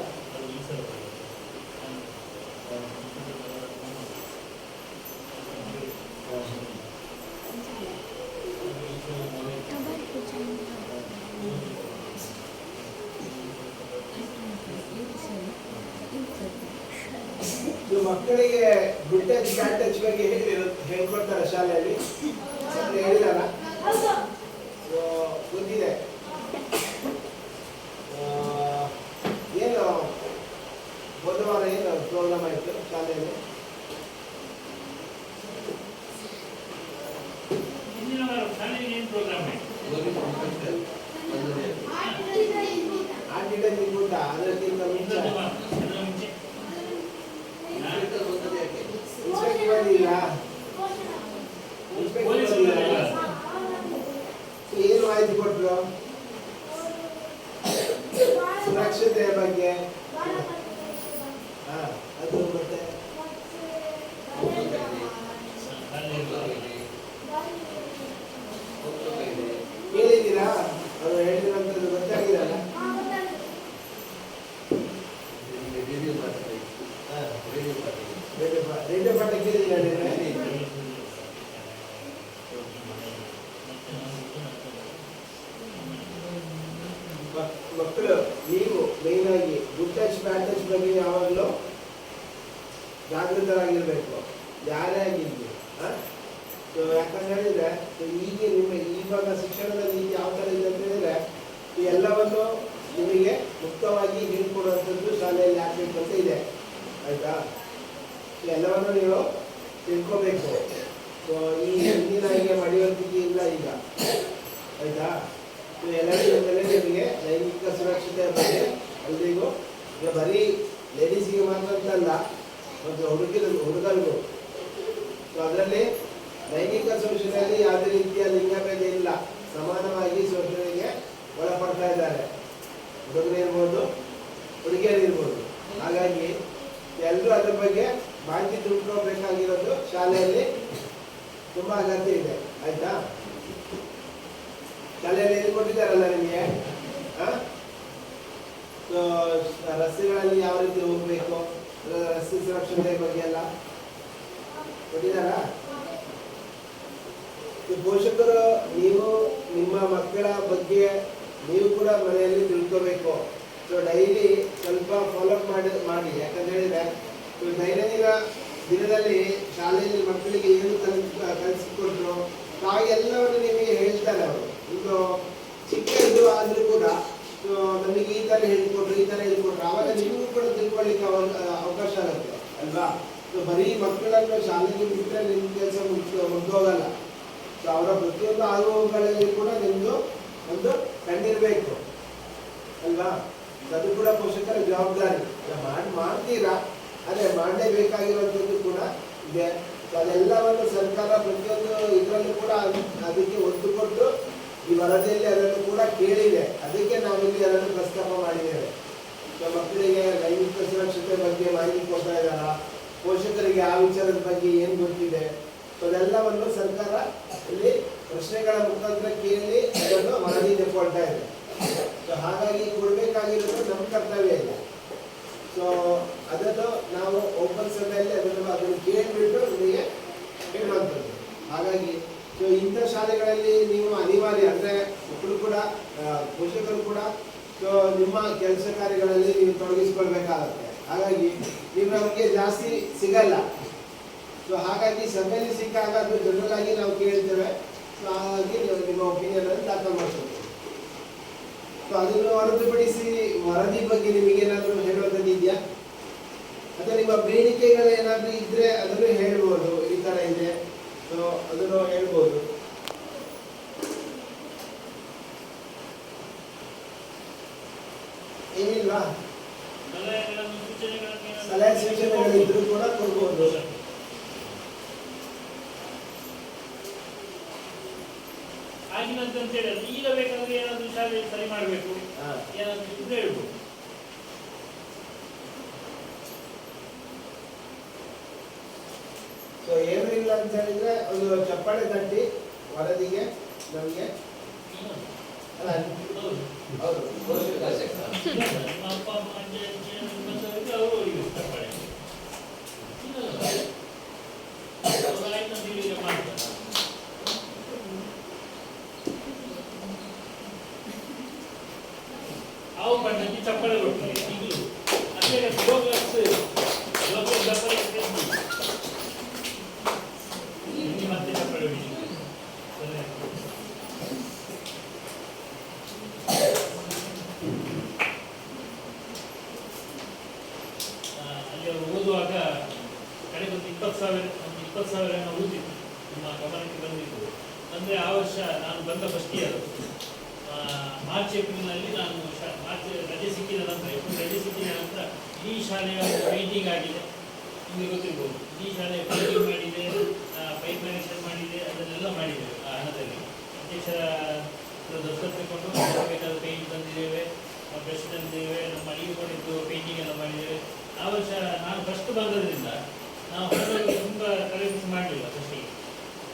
ನೀವು ಮಕ್ಕಳಿಗೆ ಗುಡ್ ಟಚ್ ಬ್ಯಾಡ್ ಟಚ್ ಬಗ್ಗೆ ಹೇಳ್ಕೊಡ್ತಾರೆ ಶಾಲೆಯಲ್ಲಿ? ಹೇಳಿದಾರ? ಗೊತ್ತಿದೆ. ಏನು ಬುಧವಾರ ಏನು ಪ್ರೋಗ್ರಾಮ್ ಆಯಿತು ಶಾಲೆಯಲ್ಲಿ? ಹಿಂದಿನ ವಾರ ಶಾಲೆಯಲ್ಲಿ ಏನು ಪ್ರೋಗ್ರಾಮ್ ಆಯಿತು? ಆಟಿಡ ನಿಂಗುಂಟ ಅದಕ್ಕಿಂತ ಮುಂಚೆ ಇನ್ಸ್ಪೆಕ್ಟ್ ಮಾಡಿಲ್ಲ. ಏನು ಮಾಹಿತಿ ಕೊಟ್ಟರು ಸುರಕ್ಷತೆಯ ಬಗ್ಗೆ? ಅದು ಮತ್ತೆ ಕೇಳಿದ್ದೀರಾ? ಅವರು ಹೇಳಿರುವಂಥದ್ದು ಗೊತ್ತಾಗಿರಲ್ಲ. ರೇಡಿಯೋ ಪಾಠ ಕೇಳಿದ್ದೀರಾ? ಮಕ್ಕಳು ನೀವು ಮೇನ್ ಆಗಿ ಗುಡ್ ಟಚ್ ಬ್ಯಾಡ್ ಟಚ್ ಬಗ್ಗೆ ಯಾವಾಗಲೂ ಜಾಗೃತರಾಗಿರ್ಬೇಕು, ಯಾರೇ ಆಗಿರ್ಲಿ. ಸೊ ಯಾಕಂತ ಹೇಳಿದ್ರೆ ಈಗ ನಿಮ್ಮ ಇವಾಗ ಶಿಕ್ಷಣದ ನೀತಿ ಯಾವ ಥರ ಇದೆ ಅಂತ ಹೇಳಿದ್ರೆ ಈ ಎಲ್ಲವನ್ನು ನಿಮಗೆ ಮುಕ್ತವಾಗಿ ಹೇಳ್ಕೊಡುವಂಥದ್ದು ಶಾಲೆಯಲ್ಲಿ ಆಗಬೇಕು ಅಂತ ಇದೆ. ಆಯ್ತಾ? ಎಲ್ಲವನ್ನು ನೀವು ತಿಳ್ಕೋಬೇಕು. ಸೊ ಈ ಹಿಂದಿನ ಹೀಗೆ ಮಡಿವಂತಿಕೆ ಇಲ್ಲ ಈಗ. ಆಯ್ತಾ? ಎಲ್ಲರಿಗೂ ನಿಮಗೆ ಲೈಂಗಿಕ ಸುರಕ್ಷತೆಯ ಬಗ್ಗೆ ಎಲ್ರಿಗೂ ಈಗ ಬರೀ ಲೇಡೀಸಿಗೆ ಮಾತ್ರ ಅಂತಲ್ಲ, ಮತ್ತು ಹುಡುಗರಿಗೂ. ಸೊ ಅದರಲ್ಲಿ ಲೈಂಗಿಕ ಶೋಷಣೆಯಲ್ಲಿ ಯಾವುದೇ ರೀತಿಯ ಲಿಂಗಭೇದ ಇಲ್ಲ, ಸಮಾನವಾಗಿ ಶೋಷಣೆಗೆ ಒಳಪಡ್ತಾ ಇದ್ದಾರೆ, ಹುಡುಗರು ಇರ್ಬೋದು ಹುಡುಗಿಯರು ಇರ್ಬೋದು. ಹಾಗಾಗಿ ಎಲ್ಲರೂ ಅದ್ರ ಬಗ್ಗೆ ಮಾಹಿತಿ ತಿಳ್ಕೊಬೇಕಾಗಿರೋದು ಶಾಲೆಯಲ್ಲಿ ತುಂಬ ಅಗತ್ಯ ಇದೆ. ಆಯ್ತಾ? ಶಾಲೆಯಲ್ಲಿ ಏನು ಕೊಟ್ಟಿದ್ದಾರಲ್ಲ ನಿಮಗೆ, ರಸ್ತೆಗಳಲ್ಲಿ ಯಾವ ರೀತಿ ಹೋಗ್ಬೇಕು, ರಸ್ತೆ ಸುರಕ್ಷತೆ ಬಗ್ಗೆ ಎಲ್ಲ ಕೊಟ್ಟಿದ್ದಾರಾ? ಪೋಷಕರು ನೀವು ನಿಮ್ಮ ಮಕ್ಕಳ ಬಗ್ಗೆ ನೀವು ಕೂಡ ಮನೆಯಲ್ಲಿ ತಿಳ್ಕೋಬೇಕು. ಸೊ ಡೈಲಿ ಸ್ವಲ್ಪ ಫಾಲೋಅಪ್ ಮಾಡಿ ಯಾಕಂತ ಹೇಳಿದ್ರೆ ದೈನಂದಿನ ದಿನದಲ್ಲಿ ಶಾಲೆಯಲ್ಲಿ ಮಕ್ಕಳಿಗೆ ಏನು ಕಲಿಸಿಕೊಟ್ರು ಎಲ್ಲವನ್ನು ನಿಮಗೆ ಹೇಳ್ತಾರೆ ಅವರು. ಈಗ ಚಿಕ್ಕ ಇದು ಆದರೂ ಕೂಡ ನಮಗೆ ಈ ಥರ ಹೇಳ್ಕೊಟ್ರು ಈ ಥರ ಹೇಳ್ಕೊಟ್ರು ಆವಾಗ ನಿಮಗೂ ಕೂಡ ತಿಳ್ಕೊಳ್ಳಿಕ್ಕೆ ಅವಕಾಶ ಆಗುತ್ತೆ ಅಲ್ವಾ? ಸೊ ಬರೀ ಮಕ್ಕಳನ್ನು ಶಾಲೆಗೆ ಬಿಟ್ಟರೆ ನಿಮ್ಮ ಕೆಲಸ ಮುಗ್ದೋಗಲ್ಲ. ಸೊ ಅವರ ಪ್ರತಿಯೊಂದು ಆಗುವಗಳಲ್ಲಿ ಕೂಡ ನಿಮ್ಮದು ಒಂದು ಕಂಡಿರಬೇಕು ಅಲ್ವಾ? ಅದು ಕೂಡ ಪೋಷಕರ ಜವಾಬ್ದಾರಿ. ಮಾಡ್ತೀರಾ, ಆದರೆ ಮಾಡಲೇಬೇಕಾಗಿರುವಂಥದ್ದು ಕೂಡ ಇದೆ. ಸೊ ಅದೆಲ್ಲವನ್ನು ಸರ್ಕಾರ ಪ್ರತಿಯೊಂದು ಇದರಲ್ಲೂ ಕೂಡ ಅದಕ್ಕೆ ಒತ್ತು ಕೊಟ್ಟು ಈ ವರದಿಯಲ್ಲಿ ಅದನ್ನು ಕೂಡ ಕೇಳಿದೆ. ಅದಕ್ಕೆ ನಾವಿಲ್ಲಿ ಅದನ್ನು ಪ್ರಸ್ತಾಪ ಮಾಡಿದ್ದೇವೆ. ಸೊ ಮಕ್ಕಳಿಗೆ ಲೈಂಗಿಕ ಸುರಕ್ಷತೆ ಬಗ್ಗೆ ಮಾಹಿತಿ ಕೊಡ್ತಾ ಇದ್ದಾರಾ, ಪೋಷಕರಿಗೆ ಆ ವಿಚಾರದ ಬಗ್ಗೆ ಏನು ಗೊತ್ತಿದೆ, ಸೊ ಅದೆಲ್ಲವನ್ನು ಸರ್ಕಾರ ಇಲ್ಲಿ ಪ್ರಶ್ನೆಗಳ ಮುಖಾಂತರ ಕೇಳಿ ಅದನ್ನು ವರದಿ ತೆಕ್ಕೊಳ್ತಾ ಇದೆ. ಸೊ ಹಾಗಾಗಿ ಕೊಡಬೇಕಾಗಿರೋದು ನಮ್ಮ ಕರ್ತವ್ಯ ಇದೆ. ಸೊ ಅದನ್ನು ನಾವು ಓಪನ್ ಸಭೆಯಲ್ಲಿ ಅದನ್ನು ಕೇಳಿಬಿಟ್ಟು ನಿಮಗೆ ಹೇಳುವಂಥದ್ದು. ಹಾಗಾಗಿ ಸೊ ಇಂಥ ಶಾಲೆಗಳಲ್ಲಿ ನೀವು ಅನಿವಾರ್ಯ ಅಂದರೆ ಮಕ್ಕಳು ಕೂಡ ಪೋಷಕರು ಕೂಡ ಸೊ ನಿಮ್ಮ ಕೆಲಸ ಕಾರ್ಯಗಳಲ್ಲಿ ನೀವು ತೊಡಗಿಸ್ಕೊಳ್ಬೇಕಾಗತ್ತೆ. ಹಾಗಾಗಿ ನೀವು ನಮಗೆ ಜಾಸ್ತಿ ಸಿಗಲ್ಲ. ಸೊ ಹಾಗಾಗಿ ಸಭೆಯಲ್ಲಿ ಸಿಕ್ಕಾಗ ಅದು ಜನರಲ್ ಆಗಿ ನಾವು ಕೇಳ್ತೇವೆ. ಸೊ ಹಾಗಾಗಿ ನೀವು ನಿಮ್ಮ ಒಪಿನಿಯನ್ ಅನ್ನು ದಾಖಲು ಮಾಡ್ಕೊಳ್ತೀವಿ. ಸೊ ಅದನ್ನು ಹೊರತುಪಡಿಸಿ ವರದಿ ಬಗ್ಗೆ ನಿಮಗೇನಾದರೂ ಹೇಳುವಂಥದ್ದು ಇದೆಯಾ? ಅಥವಾ ನಿಮ್ಮ ಬೇಡಿಕೆಗಳು ಏನಾದರೂ ಇದ್ರೆ ಅದನ್ನು ಹೇಳ್ಬೋದು. ಈ ಥರ ಇದೆ, ಸೊ ಅದನ್ನು ಹೇಳ್ಬೋದು. ಏನಿಲ್ವಾ? ಸಲಹೆ ಸೂಚನೆಗಳಿದ್ರು ಕೂಡ ಕೊಡ್ಬೋದು. ಆಗಿನಂತ ಹೇಳಿದ್ರೆ ಈಗ ಬೇಕಾದ್ರೆ ಏನಾದ್ರು ಶಾಲೆ ಸರಿ ಮಾಡಬೇಕು, ಏನಾದ್ರು ಇದ್ರೆ ಹೇಳ್ಬೋದು. ಸೊ ಏನೂ ಇಲ್ಲ ಅಂತ ಹೇಳಿದ್ರೆ ಒಂದು ಚಪ್ಪಾಳೆ ತಟ್ಟಿ ವರದಿಗೆ ನಮಗೆ ಅಲ್ಲ. ಹೌದು, ನಿಮ್ಮ ಅಪ್ಪ ಅಮ್ಮ ಅಜ್ಜ ಅಜ್ಜಿ ಬಂದವರಿಗೆ ಅವರು ಅವರಿಗೆ ಚಪ್ಪಾಳೆ ಮಾಡ್ತಾರೆ. ಅವು ಬಣ್ಣಕ್ಕೆ ಚಪ್ಪಾಳೆ ಕೊಡ್ತಾರೆ. ಈಗಲೂ ಅದೇ ಮತ್ತೆ ಚಪ್ಪಾಳೆ ಹೊಡಿ. ಅಲ್ಲಿ ಅವರು ಓದುವಾಗ ಕಡೆಗೊಂದು 20,000 ಉಳಿದಿತ್ತು. ನಿಮ್ಮ ಗಮನಕ್ಕೆ ಬಂದಿತ್ತು ಅಂದರೆ ಆ ವರ್ಷ ನಾನು ಬಂದ ಫಸ್ಟ್ ಇಯರ್ ಮಾರ್ಚ್ ಏಪ್ರಿಲ್ನಲ್ಲಿ ನಾನು ಮಾರ್ಚ್ ರಜೆ ಸಿಕ್ಕಿದ ನಂತರ ರಜೆ ಸಿಕ್ಕಿದ ನಂತರ ಇಡೀ ಶಾಲೆಯ ಪೇಂಟಿಂಗ್ ಆಗಿದೆ. ನಿಮಗೆ ಗೊತ್ತಿರ್ಬೋದು, ಇಡೀ ಶಾಲೆಯ ಪೇಂಟಿಂಗ್ ಮಾಡಿದೆ, ಪೈಪ್ ಕನೆಕ್ಷನ್ ಮಾಡಿದೆ, ಅದನ್ನೆಲ್ಲ ಮಾಡಿದ್ದೇವೆ ಆ ಹಣದಲ್ಲಿ. ಅಧ್ಯಕ್ಷರ ದಸ್ತರು ತಗೊಂಡು ಬೇಕಾದ ಪೇಂಟ್ ತಂದಿದ್ದೇವೆ, ಬ್ರಷ್ ತಂದಿದ್ದೇವೆ, ನಮ್ಮ ಈಗ ಕೊಟ್ಟಿದ್ದು ಪೇಂಟಿಂಗ್ ಎಲ್ಲ ಮಾಡಿದ್ದೇವೆ. ಆ ವರ್ಷ ನಾನು ಫಸ್ಟ್ ಬಂದದ್ರಿಂದ ನಾವು ಹೊರಗೆ ತುಂಬ ತಲೆಬಿಸಿ ಮಾಡಲಿಲ್ಲ ಫಸ್ಟಿಗೆ.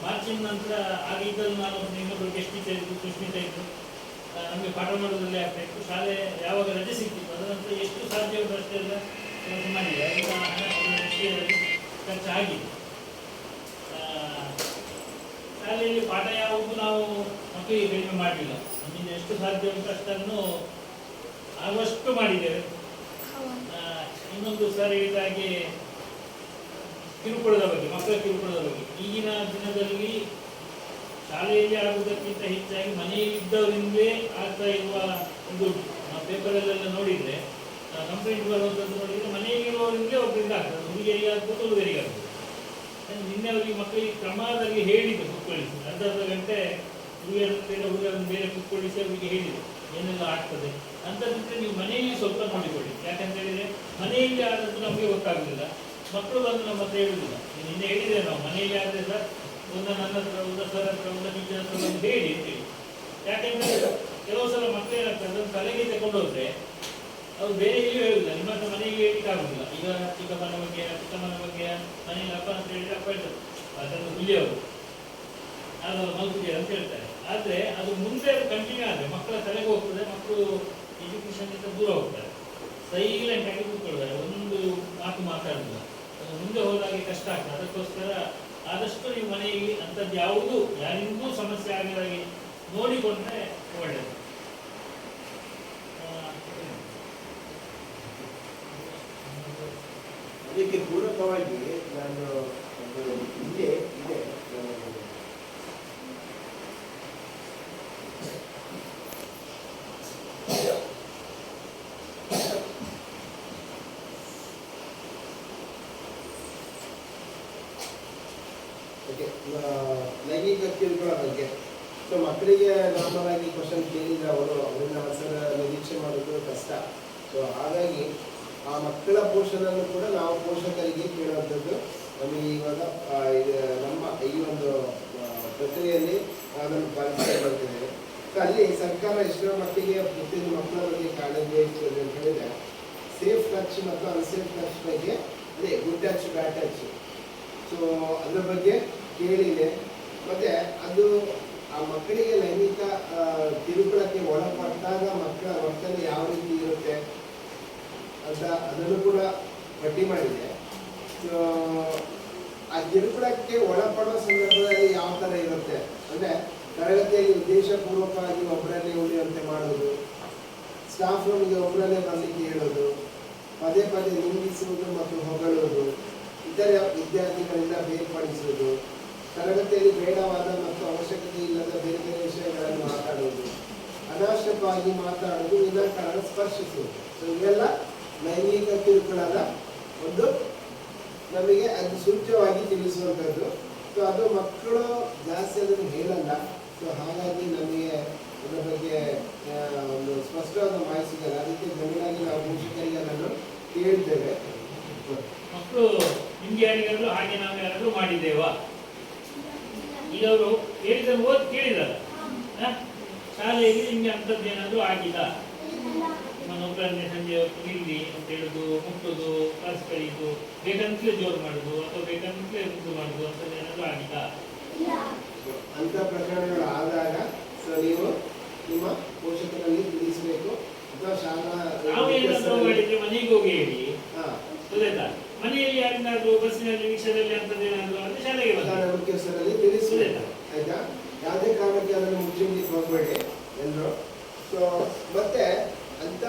ಮಾರ್ಚಿನ ನಂತರ ಆಗ ಇದ್ದದ್ದು ನಾನು ಇನ್ನೊಬ್ಬರು ಗೆಸ್ಟ್ ಟೀಚರ್ ಇದ್ದು, ಸುಷ್ಮಿತಾ ಇದ್ದು, ನಮಗೆ ಪಾಠ ಮಾಡೋದ್ರಲ್ಲೇ ಆಗ್ತಾಯಿತ್ತು. ಶಾಲೆ ಯಾವಾಗ ರಜೆ ಸಿಕ್ತಿತ್ತು ಅದರ ನಂತರ ಎಷ್ಟು ಸಾಧ್ಯ ಅಷ್ಟೆಲ್ಲ ಕೆಲಸ ಮಾಡಿದೆ. ಅದರಿಂದ ಹಣ ಖರ್ಚಾಗಿದೆ. ಶಾಲೆಯಲ್ಲಿ ಪಾಠ ಯಾವುದು ನಾವು ಮಕ್ಕಳಿಗೆ ಕಡಿಮೆ ಮಾಡಲಿಲ್ಲ. ನಮ್ಮಿಂದ ಎಷ್ಟು ಸಾಧ್ಯ ಉಂಟು ಅಷ್ಟನ್ನು ಆಗುವಷ್ಟು ಮಾಡಿದ್ದೇವೆ. ಇನ್ನೊಂದು ಸರ್ ಹೇಳಿದಾಗೆ ಕಿರುಕುಳದ ಬಗ್ಗೆ, ಮಕ್ಕಳ ಕಿರುಕುಳದ ಬಗ್ಗೆ ಈಗಿನ ದಿನದಲ್ಲಿ ಶಾಲೆಯಲ್ಲಿ ಆಗುವುದಕ್ಕಿಂತ ಹೆಚ್ಚಾಗಿ ಮನೆಯಲ್ಲಿದ್ದವರಿಂದಲೇ ಆಗ್ತಾ ಇರುವ ಒಂದು ನಾವು ಪೇಪರಲ್ಲೆಲ್ಲ ನೋಡಿದರೆ ಕಂಪ್ಲೇಂಟ್ ಬರುವಂಥದ್ದು ನೋಡಿದರೆ ಮನೆಯಲ್ಲಿರುವವರಿಂದಲೇ ಒಬ್ಬರಿಂದ ಆಗ್ತದೆ. ಹುಡುಗಿಯರಿಗೆ ಆಗ್ಬೋದು, ಹುಡುಗರಿಗೆ ಆಗ್ಬೋದು. ನಿನ್ನೆ ಅವರಿಗೆ ಮಕ್ಕಳಿಗೆ ಕ್ರಮದಲ್ಲಿ ಹೇಳಿದೆ ಕುತ್ಕೊಳ್ಳಿಸಿ, ಅರ್ಧ ಗಂಟೆ ಹುಡುಗರನ್ನು ಬೇರೆ ಕುತ್ಕೊಳ್ಳಿಸಿ ಅವರಿಗೆ ಹೇಳಿದೆ ಏನೆಲ್ಲ ಆಗ್ತದೆ ಅಂತಂದ್ರೆ ನೀವು ಮನೆಯಲ್ಲಿ ಸ್ವಲ್ಪ ನೋಡಿಕೊಳ್ಳಿ. ಯಾಕಂತ ಹೇಳಿದರೆ ಮನೆಯಲ್ಲಿ ಆದದ್ದು ನಮಗೆ ಗೊತ್ತಾಗುದಿಲ್ಲ, ಮಕ್ಕಳು ಬಂದು ನಮ್ಮ ಹತ್ರ ಹೇಳುವುದಿಲ್ಲ. ನಿನ್ನೆ ಹೇಳಿದೆ ನಾವು ಮನೆಯಲ್ಲಿ ಆದರೆ ಸರ್ ನನ್ನ ಹತ್ರ, ಒಂದು ಸರ್ ಹತ್ರ, ಒಂದು ಟೀಚರ್ ಹತ್ರ ಒಂದು ಹೇಳಿ ಅಂತೇಳಿ. ಯಾಕೆಂದರೆ ಕೆಲವು ಸಲ ಮಕ್ಕಳೇನಾಗ್ತದೆ ಅದನ್ನು ತಲೆಗೆ ತಗೊಂಡು ಹೋದ್ರೆ ಅವ್ರು ಬೇರೆ ಎಲ್ಲಿಯೂ ಹೇಳುದಿಲ್ಲ, ನಿಮ್ಮ ಹತ್ರ ಮನೆಗೆ ಹೇಳಿಕ್ಕೆ ಆಗುದಿಲ್ಲ. ಈಗ ಚಿಕ್ಕಮ್ಮನ ಬಗ್ಗೆ, ಚಿಕ್ಕಮ್ಮನ ಬಗ್ಗೆ ಮನೆಯಲ್ಲಿ ಅಪ್ಪನ ಹತ್ರ ಹೇಳಿದ್ರೆ ಅಪ್ಪ ಹೇಳ್ತಾರೆ ಅದನ್ನು ಹುಲಿಯವರು ಅದು ಮಲ್ತಿದ್ದೀರ ಅಂತ ಹೇಳ್ತಾರೆ. ಆದರೆ ಅದು ಮುಂದೆ ಕಂಟಿನ್ಯೂ ಆದರೆ ಮಕ್ಕಳ ತಲೆಗೆ ಹೋಗ್ತದೆ, ಮಕ್ಕಳು ಎಜುಕೇಷನ್ನಿಂದ ದೂರ ಹೋಗ್ತಾರೆ, ಸೈಲೆಂಟ್ ಆಗಿ ಕೂತ್ಕೊಳ್ತಾರೆ, ಒಂದು ಮಾತು ಮಾತಾಡೋದಿಲ್ಲ. ಮುಂದೆ ಹೋದಾಗೆ ಕಷ್ಟ ಆಗ್ತದೆ. ಅದಕ್ಕೋಸ್ಕರ ಆದಷ್ಟು ನೀವು ಮನೆಯಲ್ಲಿ ಅಂಥದ್ದು ಯಾವುದು ಯಾರಿಗೂ ಸಮಸ್ಯೆ ಆಗಿದಾಗೆ ನೋಡಿಕೊಂಡ್ರೆ ಒಳ್ಳೆಯದು. ಅದಕ್ಕೆ ಪೂರಕವಾಗಿ ನಾನು ಒಂದು ಇಲ್ಲೇ ಇದೆ ಲೈಂಗಿಕ ಕಿರುಕುಳ ಬಗ್ಗೆ. ಸೊ ಮಕ್ಕಳಿಗೆ ನಾರ್ಮಲ್ ಆಗಿ ಕ್ವಶನ್ ಕೇಳಿದ್ರೆ ಅವರಿಂದ ಆನ್ಸರ್ ನಿರೀಕ್ಷೆ ಮಾಡೋದು ಕಷ್ಟ. ಸೊ ಹಾಗಾಗಿ ಆ ಮಕ್ಕಳ ಪೋಷಣನ್ನು ಕೂಡ ನಾವು ಪೋಷಕರಿಗೆ ಕೇಳುವಂಥದ್ದು ನಮಗೆ ಇವಾಗ ನಮ್ಮ ಈ ಒಂದು ಪ್ರಕ್ರಿಯೆಯಲ್ಲಿ ಅದನ್ನು ಪಾಲಿಸ್ತಾ ಬರ್ತಿದ್ದೇವೆ. ಸೊ ಅಲ್ಲಿ ಸರ್ಕಾರ ಎಷ್ಟೋ ಮಟ್ಟಿಗೆ ಪ್ರತಿಯೊಂದು ಮಕ್ಕಳ ಬಗ್ಗೆ ಕಾಳಜಿ ವಹಿಸ್ತದೆ ಅಂತ ಹೇಳಿದ್ರೆ ಸೇಫ್ ಟಚ್ ಮತ್ತು ಅನ್ಸೇಫ್ ಟಚ್ ಬಗ್ಗೆ, ಅದೇ ಗುಡ್ ಟಚ್ ಬ್ಯಾಡ್ ಟಚ್, ಸೊ ಅದ್ರ ಬಗ್ಗೆ ಕೇಳಿದೆ. ಮತ್ತು ಅದು ಆ ಮಕ್ಕಳಿಗೆ ಲೈಂಗಿಕ ಕಿರುಕುಳಕ್ಕೆ ಒಳಪಟ್ಟಾಗ ಮಕ್ಕಳ ವರ್ತನೆ ಯಾವ ರೀತಿ ಇರುತ್ತೆ ಅಂತ ಅದನ್ನು ಕೂಡ ಪಟ್ಟಿ ಮಾಡಿದೆ. ಸೊ ಆ ಕಿರುಕುಳಕ್ಕೆ ಒಳಪಡೋ ಸಂದರ್ಭದಲ್ಲಿ ಯಾವ ಥರ ಇರುತ್ತೆ ಅಂದರೆ ತರಗತಿಯಲ್ಲಿ ಉದ್ದೇಶಪೂರ್ವಕವಾಗಿ ಒಬ್ಬರನ್ನೇ ಉಳಿಯುವಂತೆ ಮಾಡೋದು, ಸ್ಟಾಫ್ ರೂಮ್ಗೆ ಒಬ್ಬರನ್ನೇ ಬರಲಿಕ್ಕೆ ಹೇಳೋದು, ಪದೇ ಪದೇ ನಿಂದಿಸುವುದು ಮತ್ತು ಹೊಗಳುವುದು, ಇತರ ವಿದ್ಯಾರ್ಥಿಗಳಿಂದ ಬೇರ್ಪಡಿಸುವುದು, ತರಗತಿಯಲ್ಲಿ ಬೇಡವಾದ ಮತ್ತು ಅವಶ್ಯಕತೆ ಇಲ್ಲದ ಬೇರೆ ಬೇರೆ ವಿಷಯಗಳನ್ನು ಮಾತಾಡುವುದು, ಅನಾವಶ್ಯಕವಾಗಿ ಮಾತಾಡುವುದು, ವಿನಾಕಾರಣ ಸ್ಪರ್ಶಿಸುವುದು. ಸೊ ಇವೆಲ್ಲ ಲೈಂಗಿಕ ಕಿರುಕುಳದ ಒಂದು ನಮಗೆ ಅದು ಸೂಚ್ಯವಾಗಿ ತಿಳಿಸುವಂಥದ್ದು. ಸೊ ಅದು ಮಕ್ಕಳು ಜಾಸ್ತಿ ಅದನ್ನು ಹೇಳಲ್ಲ. ಸೊ ಹಾಗಾಗಿ ನಮಗೆ ಅದರ ಬಗ್ಗೆ ಒಂದು ಸ್ಪಷ್ಟವಾದ ಮಾಹಿತಿ ಸಿಗಲ್ಲ. ಅದಕ್ಕೆ ಗಮನಾಗಿ ನಾವು ಪೋಷಕರಿಗೆ ಅದನ್ನು ಕೇಳ್ತೇವೆ. ಮಕ್ಕಳು ನಿಮ್ಗೆ ಯಾರಿಗಾದ್ರು ಹಾಗೆ ನಾವು ಯಾರಾದ್ರೂ ಮಾಡಿದ್ದೇವಾ? ಈಗ ಅವರು ಹೇಳಿದನ್ನು ಓದಿ ಕೇಳಿದಾರ, ಶಾಲೆಯಲ್ಲಿ ನಿಮ್ಗೆ ಅಂಥದ್ದೇನಾದ್ರೂ ಆಗಿಲ್ಲ? ಮನೊಬ್ಬರನ್ನೇ ಸಂಜೆ ಹೊತ್ತು ಇಲ್ಲಿ ಅಂತ ಹೇಳುದು, ಮುಟ್ಟುದು, ಕರ್ಸ್ ಕಳೆಯುದು, ಬೇಕಂತಲೇ ಜೋರು ಮಾಡುದು ಅಥವಾ ಬೇಕಂತಲೇ ಮುದ್ದು ಮಾಡುದು ಅಂಥದ್ದೇನಾದ್ರೂ ಆಗಿಲ್ಲ? ಅಂಥ ಪ್ರಕರಣಗಳು ಆದಾಗ ಸೊ ನೀವು ನಿಮ್ಮ ಪೋಷಕರಲ್ಲಿ ತಿಳಿಸಬೇಕು ಅಥವಾ ಶಾಲಾ ನಾವೇನಾದ್ರೂ ಮಾಡಿದ್ರೆ ಮನೆಗೆ ಹೋಗಿ ಹೇಳಿ. ಹಾ ಗೊತ್ತಾಯ್ತಾ? ಮನೆಯಲ್ಲಿ ಯಾರಿಗಾದ್ರೂ ಬಸ್ಸಿನಲ್ಲಿ ರಿಕ್ಷಾದಲ್ಲಿ ಅಂಥದ್ದೇನಾದ್ರೂ ಅಂದ್ರೆ ಶಾಲೆಗೆ ಶಾಲಾ ಮುಖ್ಯಸ್ಥರಲ್ಲಿ ತಿಳಿಸಬೇಕು. ಆಯ್ತಾ? ಯಾವುದೇ ಕಾರಣಕ್ಕೆ ಅದನ್ನು ಮುಚ್ಚಿಡ್ಲಿಕ್ಕೆ ಹೋಗಬೇಡಿ ಎಲ್ಲರೂ. ಸೊ ಮತ್ತೆ ಅಂತ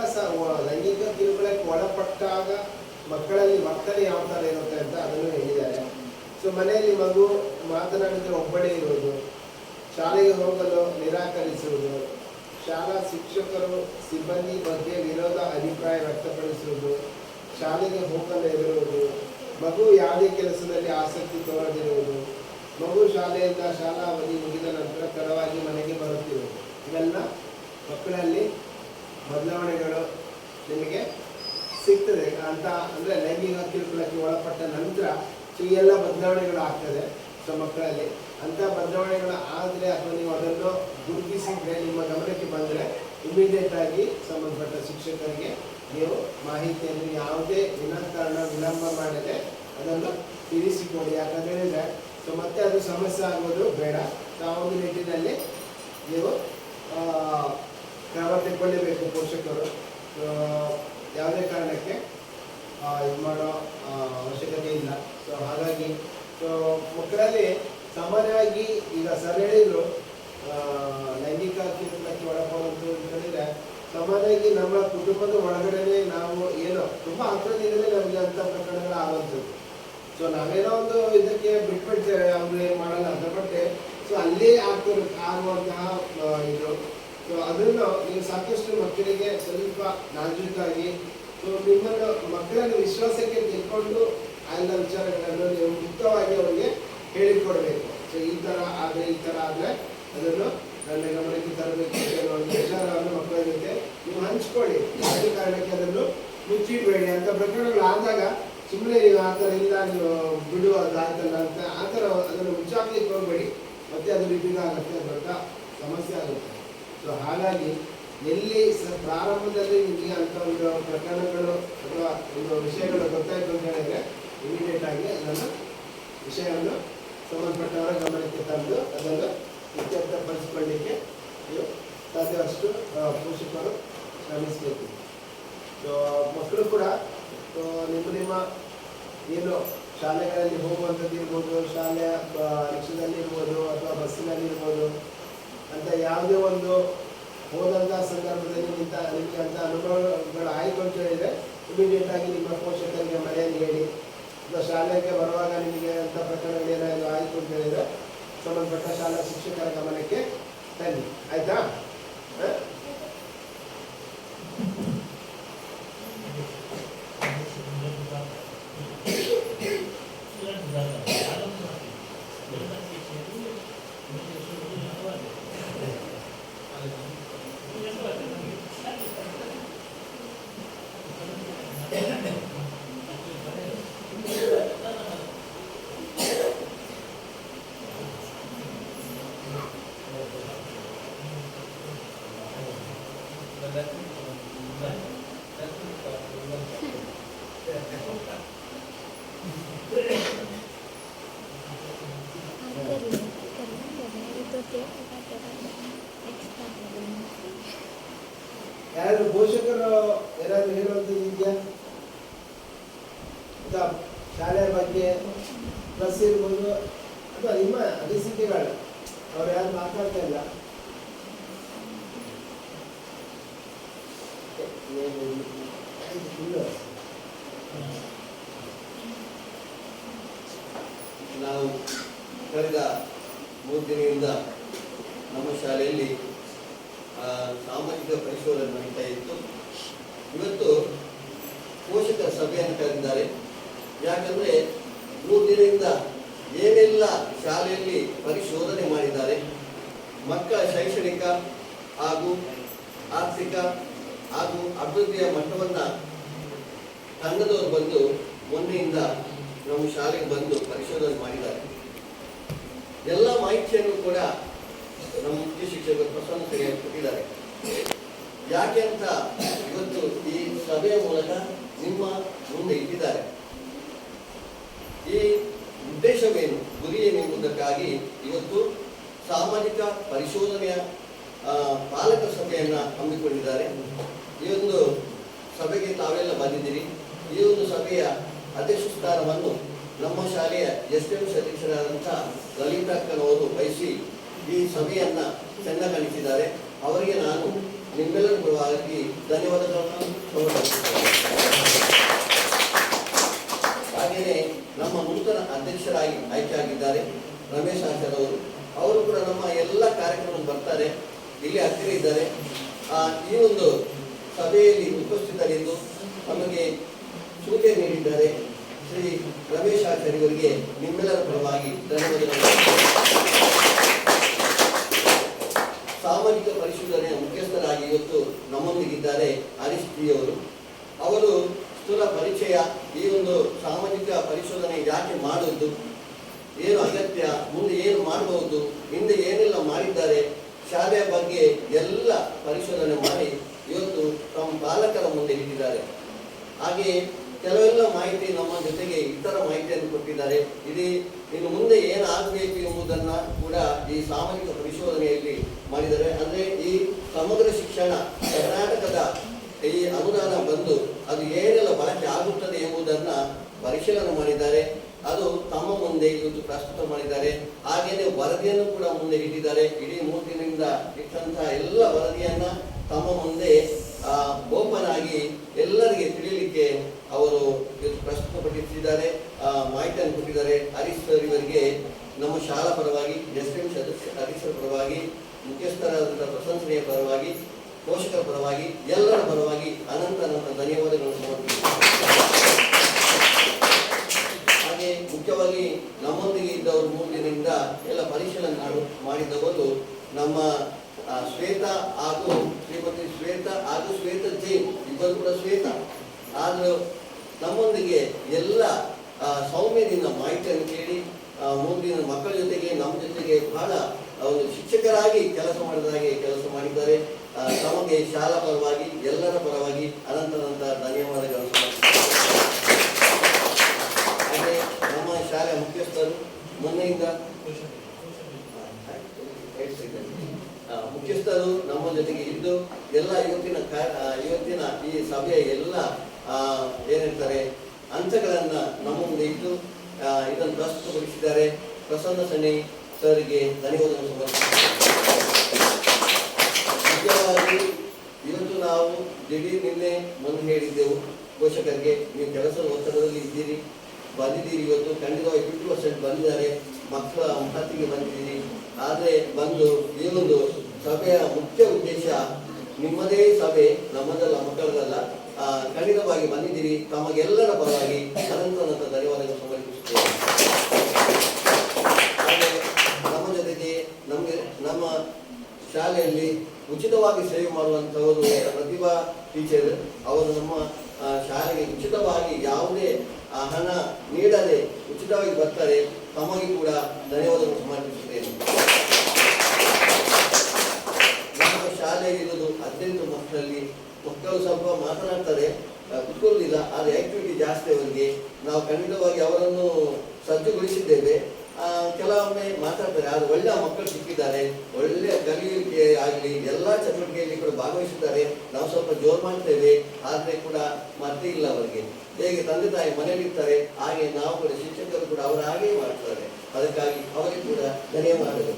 ಲೈಂಗಿಕ ಕಿರುಕುಳಕ್ಕೆ ಒಳಪಟ್ಟಾಗ ಮಕ್ಕಳಲ್ಲಿ ವರ್ತನೆ ಯಾವ ಥರ ಇರುತ್ತೆ ಅಂತ ಅದನ್ನು ಹೇಳಿದ್ದಾರೆ. ಸೊ ಮನೆಯಲ್ಲಿ ಮಗು ಮಾತನಾಡಿದ್ರೆ ಒಬ್ಬಳೇ ಇರುವುದು, ಶಾಲೆಗೆ ಹೋಗಲು ನಿರಾಕರಿಸುವುದು, ಶಾಲಾ ಶಿಕ್ಷಕರು ಸಿಬ್ಬಂದಿ ಬಗ್ಗೆ ವಿರೋಧ ಅಭಿಪ್ರಾಯ ವ್ಯಕ್ತಪಡಿಸುವುದು, ಶಾಲೆಗೆ ಹೋಗಲು ಹೆದರುವುದು, ಮಗು ಯಾವುದೇ ಕೆಲಸದಲ್ಲಿ ಆಸಕ್ತಿ ತೋರದಿರುವುದು, ಮಗು ಶಾಲೆಯಿಂದ ಶಾಲಾ ಅವಧಿ ಮುಗಿದ ನಂತರ ತಡವಾಗಿ ಮನೆಗೆ ಬರುತ್ತಿರುವುದು, ಇವೆಲ್ಲ ಮಕ್ಕಳಲ್ಲಿ ಬದಲಾವಣೆಗಳು ನಿಮಗೆ ಸಿಗ್ತದೆ ಅಂತ. ಅಂದರೆ ಲೈಂಗಿಕ ಕಿರುಕುಳಕ್ಕೆ ಒಳಪಟ್ಟ ನಂತರ ಸೊ ಈ ಎಲ್ಲ ಬದಲಾವಣೆಗಳು ಆಗ್ತದೆ. ಸೊ ಮಕ್ಕಳಲ್ಲಿ ಅಂಥ ಬದಲಾವಣೆಗಳು ಆದರೆ ಅಥವಾ ನೀವು ಅದನ್ನು ಗುರುತಿಸಿದ್ರೆ ನಿಮ್ಮ ಗಮನಕ್ಕೆ ಬಂದರೆ ಇಮಿಡಿಯೇಟ್ ಆಗಿ ಸಂಬಂಧಪಟ್ಟ ಶಿಕ್ಷಕರಿಗೆ ನೀವು ಮಾಹಿತಿಯನ್ನು ಯಾವುದೇ ವಿನಾಕಾರಣ ವಿಳಂಬ ಮಾಡದೆ ಅದನ್ನು ತಿಳಿಸಿಕೊಡಿ. ಯಾಕಂತ ಹೇಳಿದರೆ ಸೊ ಮತ್ತೆ ಅದು ಸಮಸ್ಯೆ ಆಗೋದು ಬೇಡ. ಆ ಒಂದು ನಿಟ್ಟಿನಲ್ಲಿ ನೀವು ಕ್ರಮ ತೆಕ್ಕೊಳ್ಳೇಬೇಕು ಪೋಷಕರು. ಯಾವುದೇ ಕಾರಣಕ್ಕೆ ಇದು ಮಾಡೋ ಅವಶ್ಯಕತೆ ಇಲ್ಲ. ಸೊ ಹಾಗಾಗಿ ಸೊ ಮಕ್ಕಳಲ್ಲಿ ಸಾಮಾನ್ಯವಾಗಿ ಈಗ ಸರ್ ಹೇಳಿದ್ರು ಲೈಂಗಿಕ ಕಿರುಕುಳಕ್ಕೆ ಒಳಪಡುವುದು ಅಂತ ಹೇಳಿದ್ರೆ ಸಾಮಾನ್ಯವಾಗಿ ನಮ್ಮ ಕುಟುಂಬದ ಒಳಗಡೆನೆ ನಾವು ಏನೋ ತುಂಬ ಹತ್ತಿರದಿಂದಲೇ ನಮಗೆ ಅಂಥ ಪ್ರಕರಣಗಳು ಆಗುವಂಥದ್ದು. ಸೊ ನಾವೇನೋ ಒಂದು ಇದಕ್ಕೆ ಬಿಟ್ಬಿಡ್ತೇವೆ, ಅವ್ರು ಏನು ಮಾಡಲ್ಲ ಅಂತ. ಬಟ್ ಸೊ ಅಲ್ಲೇ ಆಗುವಂತಹ ಇದು. ಸೊ ಅದನ್ನು ನೀವು ಸಾಕಷ್ಟು ಮಕ್ಕಳಿಗೆ ಸ್ವಲ್ಪ ನಾಜೂಕಾಗಿ ಸೊ ನಿಮ್ಮನ್ನು ಮಕ್ಕಳನ್ನು ವಿಶ್ವಾಸಕ್ಕೆ ತೆಗೆದುಕೊಂಡು ಎಲ್ಲ ವಿಚಾರಗಳನ್ನು ನೀವು ಮುಕ್ತವಾಗಿ ಅವರಿಗೆ ಹೇಳಿಕೊಡ್ಬೇಕು. ಸೊ ಈ ಥರ ಆದರೆ ಈ ಥರ ಆದರೆ ಅದನ್ನು ನನ್ನ ಗಮನಕ್ಕೆ ತರಬೇಕು ಅನ್ನೋ ಒಂದು ವಿಚಾರವನ್ನು ಮಕ್ಕಳ ಜೊತೆ ನೀವು ಹಂಚ್ಕೊಳ್ಳಿ. ಯಾವುದೇ ಕಾರಣಕ್ಕೆ ಅದನ್ನು ಮುಚ್ಚಿಡಬೇಡಿ. ಅಂತ ಪ್ರಕರಣಗಳು ಆದಾಗ ಸುಮ್ಮನೆ ನೀವು ಆ ಥರ ಇಲ್ಲ ನೀವು ಬಿಡು ಅದಾಯ್ತಲ್ಲ ಅಂತ ಆ ಥರ ಅದನ್ನು ಮುಚ್ಚಾಕ್ಲಿಕ್ಕೆ ಹೋಗಬೇಡಿ. ಮತ್ತೆ ಅದು ರಿಪೀಟ್ ಆಗುತ್ತೆ, ದೊಡ್ಡ ಸಮಸ್ಯೆ ಆಗುತ್ತೆ. ಸೊ ಹಾಗಾಗಿ ಎಲ್ಲಿ ಪ್ರಾರಂಭದಲ್ಲಿ ನಿಮಗೆ ಅಂಥ ಒಂದು ಪ್ರಕರಣಗಳು ಅಥವಾ ಒಂದು ವಿಷಯಗಳು ಗೊತ್ತಾಯಿತು ಅಂತ ಹೇಳಿದರೆ ಇಮಿಡಿಯೇಟ್ ಆಗಿ ಅದನ್ನು ವಿಷಯವನ್ನು ಸಂಬಂಧಪಟ್ಟವರ ಗಮನಕ್ಕೆ ತಂದು ಅದನ್ನು ಇತ್ಯರ್ಥಪಡಿಸಿಕೊಳ್ಳಲಿಕ್ಕೆ ನೀವು ಸಾಧ್ಯವಷ್ಟು ಪೋಷಕರು ಶ್ರಮಿಸಬೇಕು. ಸೊ ಮಕ್ಕಳು ಕೂಡ ನಿಮ್ಮ ಏನು ಶಾಲೆಗಳಲ್ಲಿ ಹೋಗುವಂಥದ್ದು ಇರ್ಬೋದು, ಶಾಲೆಯ ರಿಕ್ಷಾದಲ್ಲಿ ಇರ್ಬೋದು ಅಥವಾ ಬಸ್ಸಿನಲ್ಲಿ ಇರ್ಬೋದು ಅಂತ ಯಾವುದೇ ಒಂದು ಹೋದಂಥ ಸಂದರ್ಭದಲ್ಲಿ ನಿಮಗೆ ಅಂಥ ಅನುಭವಗಳು ಆಯಿತು ಅಂತ ಹೇಳಿದರೆ ಇಮಿಡಿಯೇಟ್ ಆಗಿ ನಿಮ್ಮ ಪೋಷಕರಿಗೆ ಮನೆಯಲ್ಲಿ ಹೇಳಿ. ಅಥವಾ ಶಾಲೆಗೆ ಬರುವಾಗ ನಿಮಗೆ ಅಂಥ ಪ್ರಕರಣಗಳು ಏನಾದರೂ ಆಯಿತು ಅಂತ ಹೇಳಿದರೆ ಸಂಬಂಧಪಟ್ಟ ಶಾಲಾ ಶಿಕ್ಷಕರ ಗಮನಕ್ಕೆ ತನ್ನಿ. ಆಯಿತಾ? ಯಾರಾದ್ರೂ ಪೋಷಕರು ಯಾರಾದ್ರೂ ಹೇಳುವಂಥದ್ದು ಇದೆಯಾ? ಅಥವಾ ಶಾಲೆಯ ಬಗ್ಗೆ ಪ್ಲಸ್ ಇರ್ಬೋದು ಅಥವಾ ನಿಮ್ಮ ಅನಿಸಿಕೆಗಳು ಅವ್ರು ಯಾರು ಮಾತಾಡ್ತಾ ಇಲ್ಲ. ನಾವು ಕಳೆದ 3 ದಿನದಿಂದ ನಮ್ಮ ಶಾಲೆಯಲ್ಲಿ ಸಾಮಾಜಿಕ ಪರಿಶೋಧನೆ ನಡೀತಾ ಇತ್ತು. ಇವತ್ತು ಪೋಷಕರ ಸಭೆಯನ್ನು ಕರೆದಿದ್ದಾರೆ. ಯಾಕಂದರೆ 3 ದಿನದಿಂದ ಏನೆಲ್ಲ ಶಾಲೆಯಲ್ಲಿ ಪರಿಶೋಧನೆ ಮಾಡಿದ್ದಾರೆ, ಮಕ್ಕಳ ಶೈಕ್ಷಣಿಕ ಹಾಗೂ ಆರ್ಥಿಕ ಹಾಗೂ ಅಭಿವೃದ್ಧಿಯ ಮಟ್ಟವನ್ನು ತಂಡದವರು ಬಂದು ಮೊನ್ನೆಯಿಂದ ನಮ್ಮ ಶಾಲೆಗೆ ಬಂದು ಪರಿಶೋಧನೆ ಮಾಡಿದ್ದಾರೆ. ಎಲ್ಲ ಮಾಹಿತಿಯನ್ನು ಕೂಡ ನಮ್ಮ ಮುಖ್ಯ ಶಿಕ್ಷಕರು ಪ್ರಸನ್ನ ಸರಿಯಾಗಿ ಕೊಟ್ಟಿದ್ದಾರೆ. ಯಾಕೆ ಅಂತ ಇವತ್ತು ಈ ಸಭೆಯ ಮೂಲಕ ನಿಮ್ಮ ಮುಂದೆ ಇಟ್ಟಿದ್ದಾರೆ. ಈ ಉದ್ದೇಶವೇನು, ಗುರಿ ಏನೆಂಬುದಕ್ಕಾಗಿ ಇವತ್ತು ಸಾಮಾಜಿಕ ಪರಿಶೋಧನೆಯ ಪಾಲಕ ಸಭೆಯನ್ನು ಹಮ್ಮಿಕೊಂಡಿದ್ದಾರೆ. ಈ ಒಂದು ಸಭೆಗೆ ತಾವೆಲ್ಲ ಬಂದಿದ್ದೀರಿ. ಈ ಒಂದು ಸಭೆಯ ಅಧ್ಯಕ್ಷ ಸ್ಥಾನವನ್ನು ನಮ್ಮ ಶಾಲೆಯ STM ಅಧ್ಯಕ್ಷರಾದಂಥ ಲಲಿತಾಕ್ಕನವರು ವಹಿಸಿ ಈ ಸಭೆಯನ್ನು ಚೆನ್ನಾಗಿಸಿದ್ದಾರೆ. ಅವರಿಗೆ ನಾನು ನಿಮ್ಮೆಲ್ಲರ ಪರವಾಗಿ ಧನ್ಯವಾದಗಳನ್ನು ಸಮರ್ಪಿಸುತ್ತೇನೆ. ಹಾಗೆಯೇ ನಮ್ಮ ನೂತನ ಅಧ್ಯಕ್ಷರಾಗಿ ಆಯ್ಕೆಯಾಗಿದ್ದಾರೆ ರಮೇಶ್ ಆಚಾರ್ಯವರು. ಅವರು ಕೂಡ ನಮ್ಮ ಎಲ್ಲ ಕಾರ್ಯಕ್ರಮಕ್ಕೆ ಬರ್ತಾರೆ, ಇಲ್ಲಿ ಹತ್ತಿರ ಇದ್ದಾರೆ. ಈ ಒಂದು ಸಭೆಯಲ್ಲಿ ಉಪಸ್ಥಿತರಿದ್ದು ನಮಗೆ ಸೂಚನೆ ನೀಡಿದ್ದಾರೆ ಶ್ರೀ ರಮೇಶ್ ಆಚಾರ್ಯವರಿಗೆ ನಿಮ್ಮೆಲ್ಲರ ಪರವಾಗಿ ಧನ್ಯವಾದಗಳು. ಸಾಮಾಜಿಕ ಪರಿಶೋಧನೆಯ ಮುಖ್ಯಸ್ಥರಾಗಿ ಇವತ್ತು ನಮ್ಮೊಂದಿಗಿದ್ದಾರೆ ಹರೀಶ್ ಜಿ ಅವರು. ಅವರು ಸ್ಥೂಲ ಪರಿಚಯ, ಈ ಒಂದು ಸಾಮಾಜಿಕ ಪರಿಶೋಧನೆ ಯಾಕೆ ಮಾಡುವುದು, ಏನು ಅಗತ್ಯ, ಮುಂದೆ ಏನು ಮಾಡಬಹುದು, ಹಿಂದೆ ಏನೆಲ್ಲ ಮಾಡಿದ್ದಾರೆ, ಶಾಲೆಯ ಬಗ್ಗೆ ಎಲ್ಲ ಪರಿಶೋಧನೆ ಮಾಡಿ ಇವತ್ತು ತಮ್ಮ ಪಾಲಕರ ಮುಂದೆ ಇಟ್ಟಿದ್ದಾರೆ. ಹಾಗೆಯೇ ಕೆಲವೆಲ್ಲ ಮಾಹಿತಿ ನಮ್ಮ ಜೊತೆಗೆ ಇತರ ಮಾಹಿತಿಯನ್ನು ಕೊಟ್ಟಿದ್ದಾರೆ. ಇಡೀ ಇನ್ನು ಮುಂದೆ ಏನಾಗಬೇಕು ಎಂಬುದನ್ನು ಕೂಡ ಈ ಸಾಮಾಜಿಕ ಪರಿಶೋಧನೆಯಲ್ಲಿ ಮಾಡಿದ್ದಾರೆ. ಅಂದರೆ ಈ ಸಮಗ್ರ ಶಿಕ್ಷಣ ಕರ್ನಾಟಕದ ಈ ಅನುದಾನ ಬಂದು ಅದು ಏನೆಲ್ಲ ಬಳಕೆ ಆಗುತ್ತದೆ ಎಂಬುದನ್ನು ಪರಿಶೀಲನೆ ಮಾಡಿದ್ದಾರೆ. ಅದು ತಮ್ಮ ಮುಂದೆ ಇವತ್ತು ಪ್ರಸ್ತುತ ಮಾಡಿದ್ದಾರೆ. ಹಾಗೆಯೇ ವರದಿಯನ್ನು ಕೂಡ ಮುಂದೆ ಇಟ್ಟಿದ್ದಾರೆ. ಇಡೀ 3 ದಿನದಿಂದ ಇಟ್ಟಂತಹ ಎಲ್ಲ ವರದಿಯನ್ನ ತಮ್ಮ ಮುಂದೆ ಓಪನ್ ಆಗಿ ಎಲ್ಲರಿಗೆ ತಿಳಿಯಲಿಕ್ಕೆ ಅವರು ಇವತ್ತು ಪ್ರಸ್ತುತಪಡಿಸಿದ್ದಾರೆ, ಮಾಹಿತಿಯನ್ನು ಕೊಟ್ಟಿದ್ದಾರೆ. ಹರೀಶ್ ಸರ್ ಇವರಿಗೆ ನಮ್ಮ ಶಾಲಾ ಪರವಾಗಿ, STM ಅಧ್ಯಕ್ಷರ ಪರವಾಗಿ, ಮುಖ್ಯಸ್ಥರಾದಂಥ ಪ್ರಶಂಸನೆಯ ಪರವಾಗಿ, ಪೋಷಕರ ಪರವಾಗಿ, ಎಲ್ಲರ ಪರವಾಗಿ ಅನಂತ ಧನ್ಯವಾದಗಳನ್ನು ಸಮರ್ಪಿಸುತ್ತೇನೆ. ಹಾಗೆ ಮುಖ್ಯವಾಗಿ ನಮ್ಮೊಂದಿಗೆ ಇದ್ದವರು 3 ದಿನದಿಂದ ಎಲ್ಲ ಪರಿಶೀಲನೆ ಮಾಡಿದವರು ನಮ್ಮ ಶ್ವೇತಾ ಹಾಗೂ ಶ್ರೀಮತಿ ಶ್ವೇತಾ ಹಾಗೂ ಶ್ವೇತಾ ಜೈನ್, ಇಬ್ಬರು ಕೂಡ ಶ್ವೇತಾ. ಆದರೂ ನಮ್ಮೊಂದಿಗೆ ಎಲ್ಲ ಸೌಮ್ಯದಿಂದ ಮಾಹಿತಿಯನ್ನು ಕೇಳಿ 3 ದಿನ ಮಕ್ಕಳ ಜೊತೆಗೆ ನಮ್ಮ ಜೊತೆಗೆ ಬಹಳ ಒಂದು ಶಿಕ್ಷಕರಾಗಿ ಕೆಲಸ ಮಾಡಿದಾಗೆ ಕೆಲಸ ಮಾಡಿದ್ದಾರೆ. ತಮಗೆ ಶಾಲಾ ಪರವಾಗಿ ಎಲ್ಲರ ಪರವಾಗಿ ಅನಂತ ಧನ್ಯವಾದಗಳನ್ನು. ಹಾಗೆ ನಮ್ಮ ಶಾಲೆಯ ಮುಖ್ಯಸ್ಥರು ಮೊನ್ನೆಯಿಂದ ಮುಖ್ಯಸ್ಥರು ನಮ್ಮ ಜೊತೆಗೆ ಇದ್ದು ಎಲ್ಲ ಇವತ್ತಿನ ಈ ಸಭೆಯ ಎಲ್ಲ ಏನಿರ್ತಾರೆ ಹಂತಗಳನ್ನ ನಮ್ಮ ಮುಂದೆ ಇಟ್ಟು ಇದನ್ನು ಪ್ರಸ್ತುತಪಡಿಸಿದ್ದಾರೆ. ಪ್ರಸನ್ನ ಸಣ್ಣಿ ಸರ್ಗೆ ಧನ್ಯವಾದಗಳನ್ನು ಸಮರ್ಪಿಸುತ್ತೇವೆ. ಮುಖ್ಯವಾಗಿ ಇವತ್ತು ನಾವು ದಿಢೀರ್ನಿಂದಲೇ ಮುಂದೆ ಹೇಳಿದ್ದೆವು ಪೋಷಕರಿಗೆ, ನೀವು ಕೆಲಸದ ಒತ್ತಡದಲ್ಲಿ ಇದ್ದೀರಿ, ಬಂದಿದ್ದೀರಿ. ಇವತ್ತು ಖಂಡಿತವಾಗಿ 50% ಬಂದಿದ್ದಾರೆ, ಮಕ್ಕಳ ಮಹತ್ತಿಗೆ ಬಂದಿದ್ದೀರಿ. ಆದರೆ ಬಂದು ಈ ಒಂದು ಸಭೆಯ ಮುಖ್ಯ ಉದ್ದೇಶ ನಿಮ್ಮದೇ ಸಭೆ, ನಮ್ಮದಲ್ಲ, ಮಕ್ಕಳದಲ್ಲ. ಖಂಡಿತವಾಗಿ ಬಂದಿದ್ದೀರಿ. ತಮಗೆಲ್ಲರ ಪರವಾಗಿ ಅನಂತ ಧನ್ಯವಾದಗಳು ಸಮರ್ಪಿಸುತ್ತೇವೆ. ಹಾಗೆ ನಮ್ಮ ಜೊತೆಗೆ ನಮ್ಮ ಶಾಲೆಯಲ್ಲಿ ಉಚಿತವಾಗಿ ಸೇವೆ ಮಾಡುವಂಥವರು ಪ್ರತಿಭಾ ಟೀಚರ್ ಅವರು ನಮ್ಮ ಶಾಲೆಗೆ ಉಚಿತವಾಗಿ ಯಾವುದೇ ಹಣ ನೀಡದೆ ಉಚಿತವಾಗಿ ಬರ್ತಾರೆ. ತಮಗೆ ಕೂಡ ಧನ್ಯವಾದಗಳು ಸಮರ್ಪಿಸುತ್ತೇನೆ. ನಮ್ಮ ಶಾಲೆಯಲ್ಲಿ ಇರೋದು 18 ಮಕ್ಕಳಲ್ಲಿ ಮಕ್ಕಳು ಸ್ವಲ್ಪ ಮಾತನಾಡ್ತಾರೆ, ಕುತ್ಕೊಳ್ಳುವುದಿಲ್ಲ, ಆದರೆ ಆಕ್ಟಿವಿಟಿ ಜಾಸ್ತಿ ಅವರಿಗೆ. ನಾವು ಖಂಡಿತವಾಗಿ ಅವರನ್ನು ಸಜ್ಜುಗೊಳಿಸಿದ್ದೇವೆ. ಕೆಲವೊಮ್ಮೆ ಮಾತಾಡ್ತಾರೆ, ಆದರೆ ಒಳ್ಳೆಯ ಮಕ್ಕಳು ಸಿಕ್ಕಿದ್ದಾರೆ, ಒಳ್ಳೆಯ ಕಲಿಯುವಿಕೆ ಆಗಲಿ ಎಲ್ಲ ಚಟುವಟಿಕೆಯಲ್ಲಿ ಕೂಡ ಭಾಗವಹಿಸಿದ್ದಾರೆ. ನಾವು ಸ್ವಲ್ಪ ಜೋರು ಮಾಡ್ತೇವೆ, ಆದರೆ ಕೂಡ ಮತ್ತೆ ಇಲ್ಲ ಅವರಿಗೆ. ಹೇಗೆ ತಂದೆ ತಾಯಿ ಮನೆಯಲ್ಲಿರ್ತಾರೆ ಹಾಗೆ ನಾವು ಕೂಡ ಶಿಕ್ಷಕರು ಕೂಡ ಅವರ ಹಾಗೆ ಮಾಡ್ತಾರೆ. ಅದಕ್ಕಾಗಿ ಅವರಿಗೆ ಕೂಡ ಧನ್ಯವಾದಗಳು.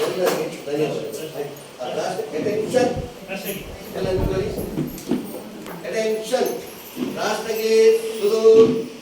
ಎಲ್ಲರಿಗೆ ಧನ್ಯವಾದಗಳು. Attention. ಶ್ರೀ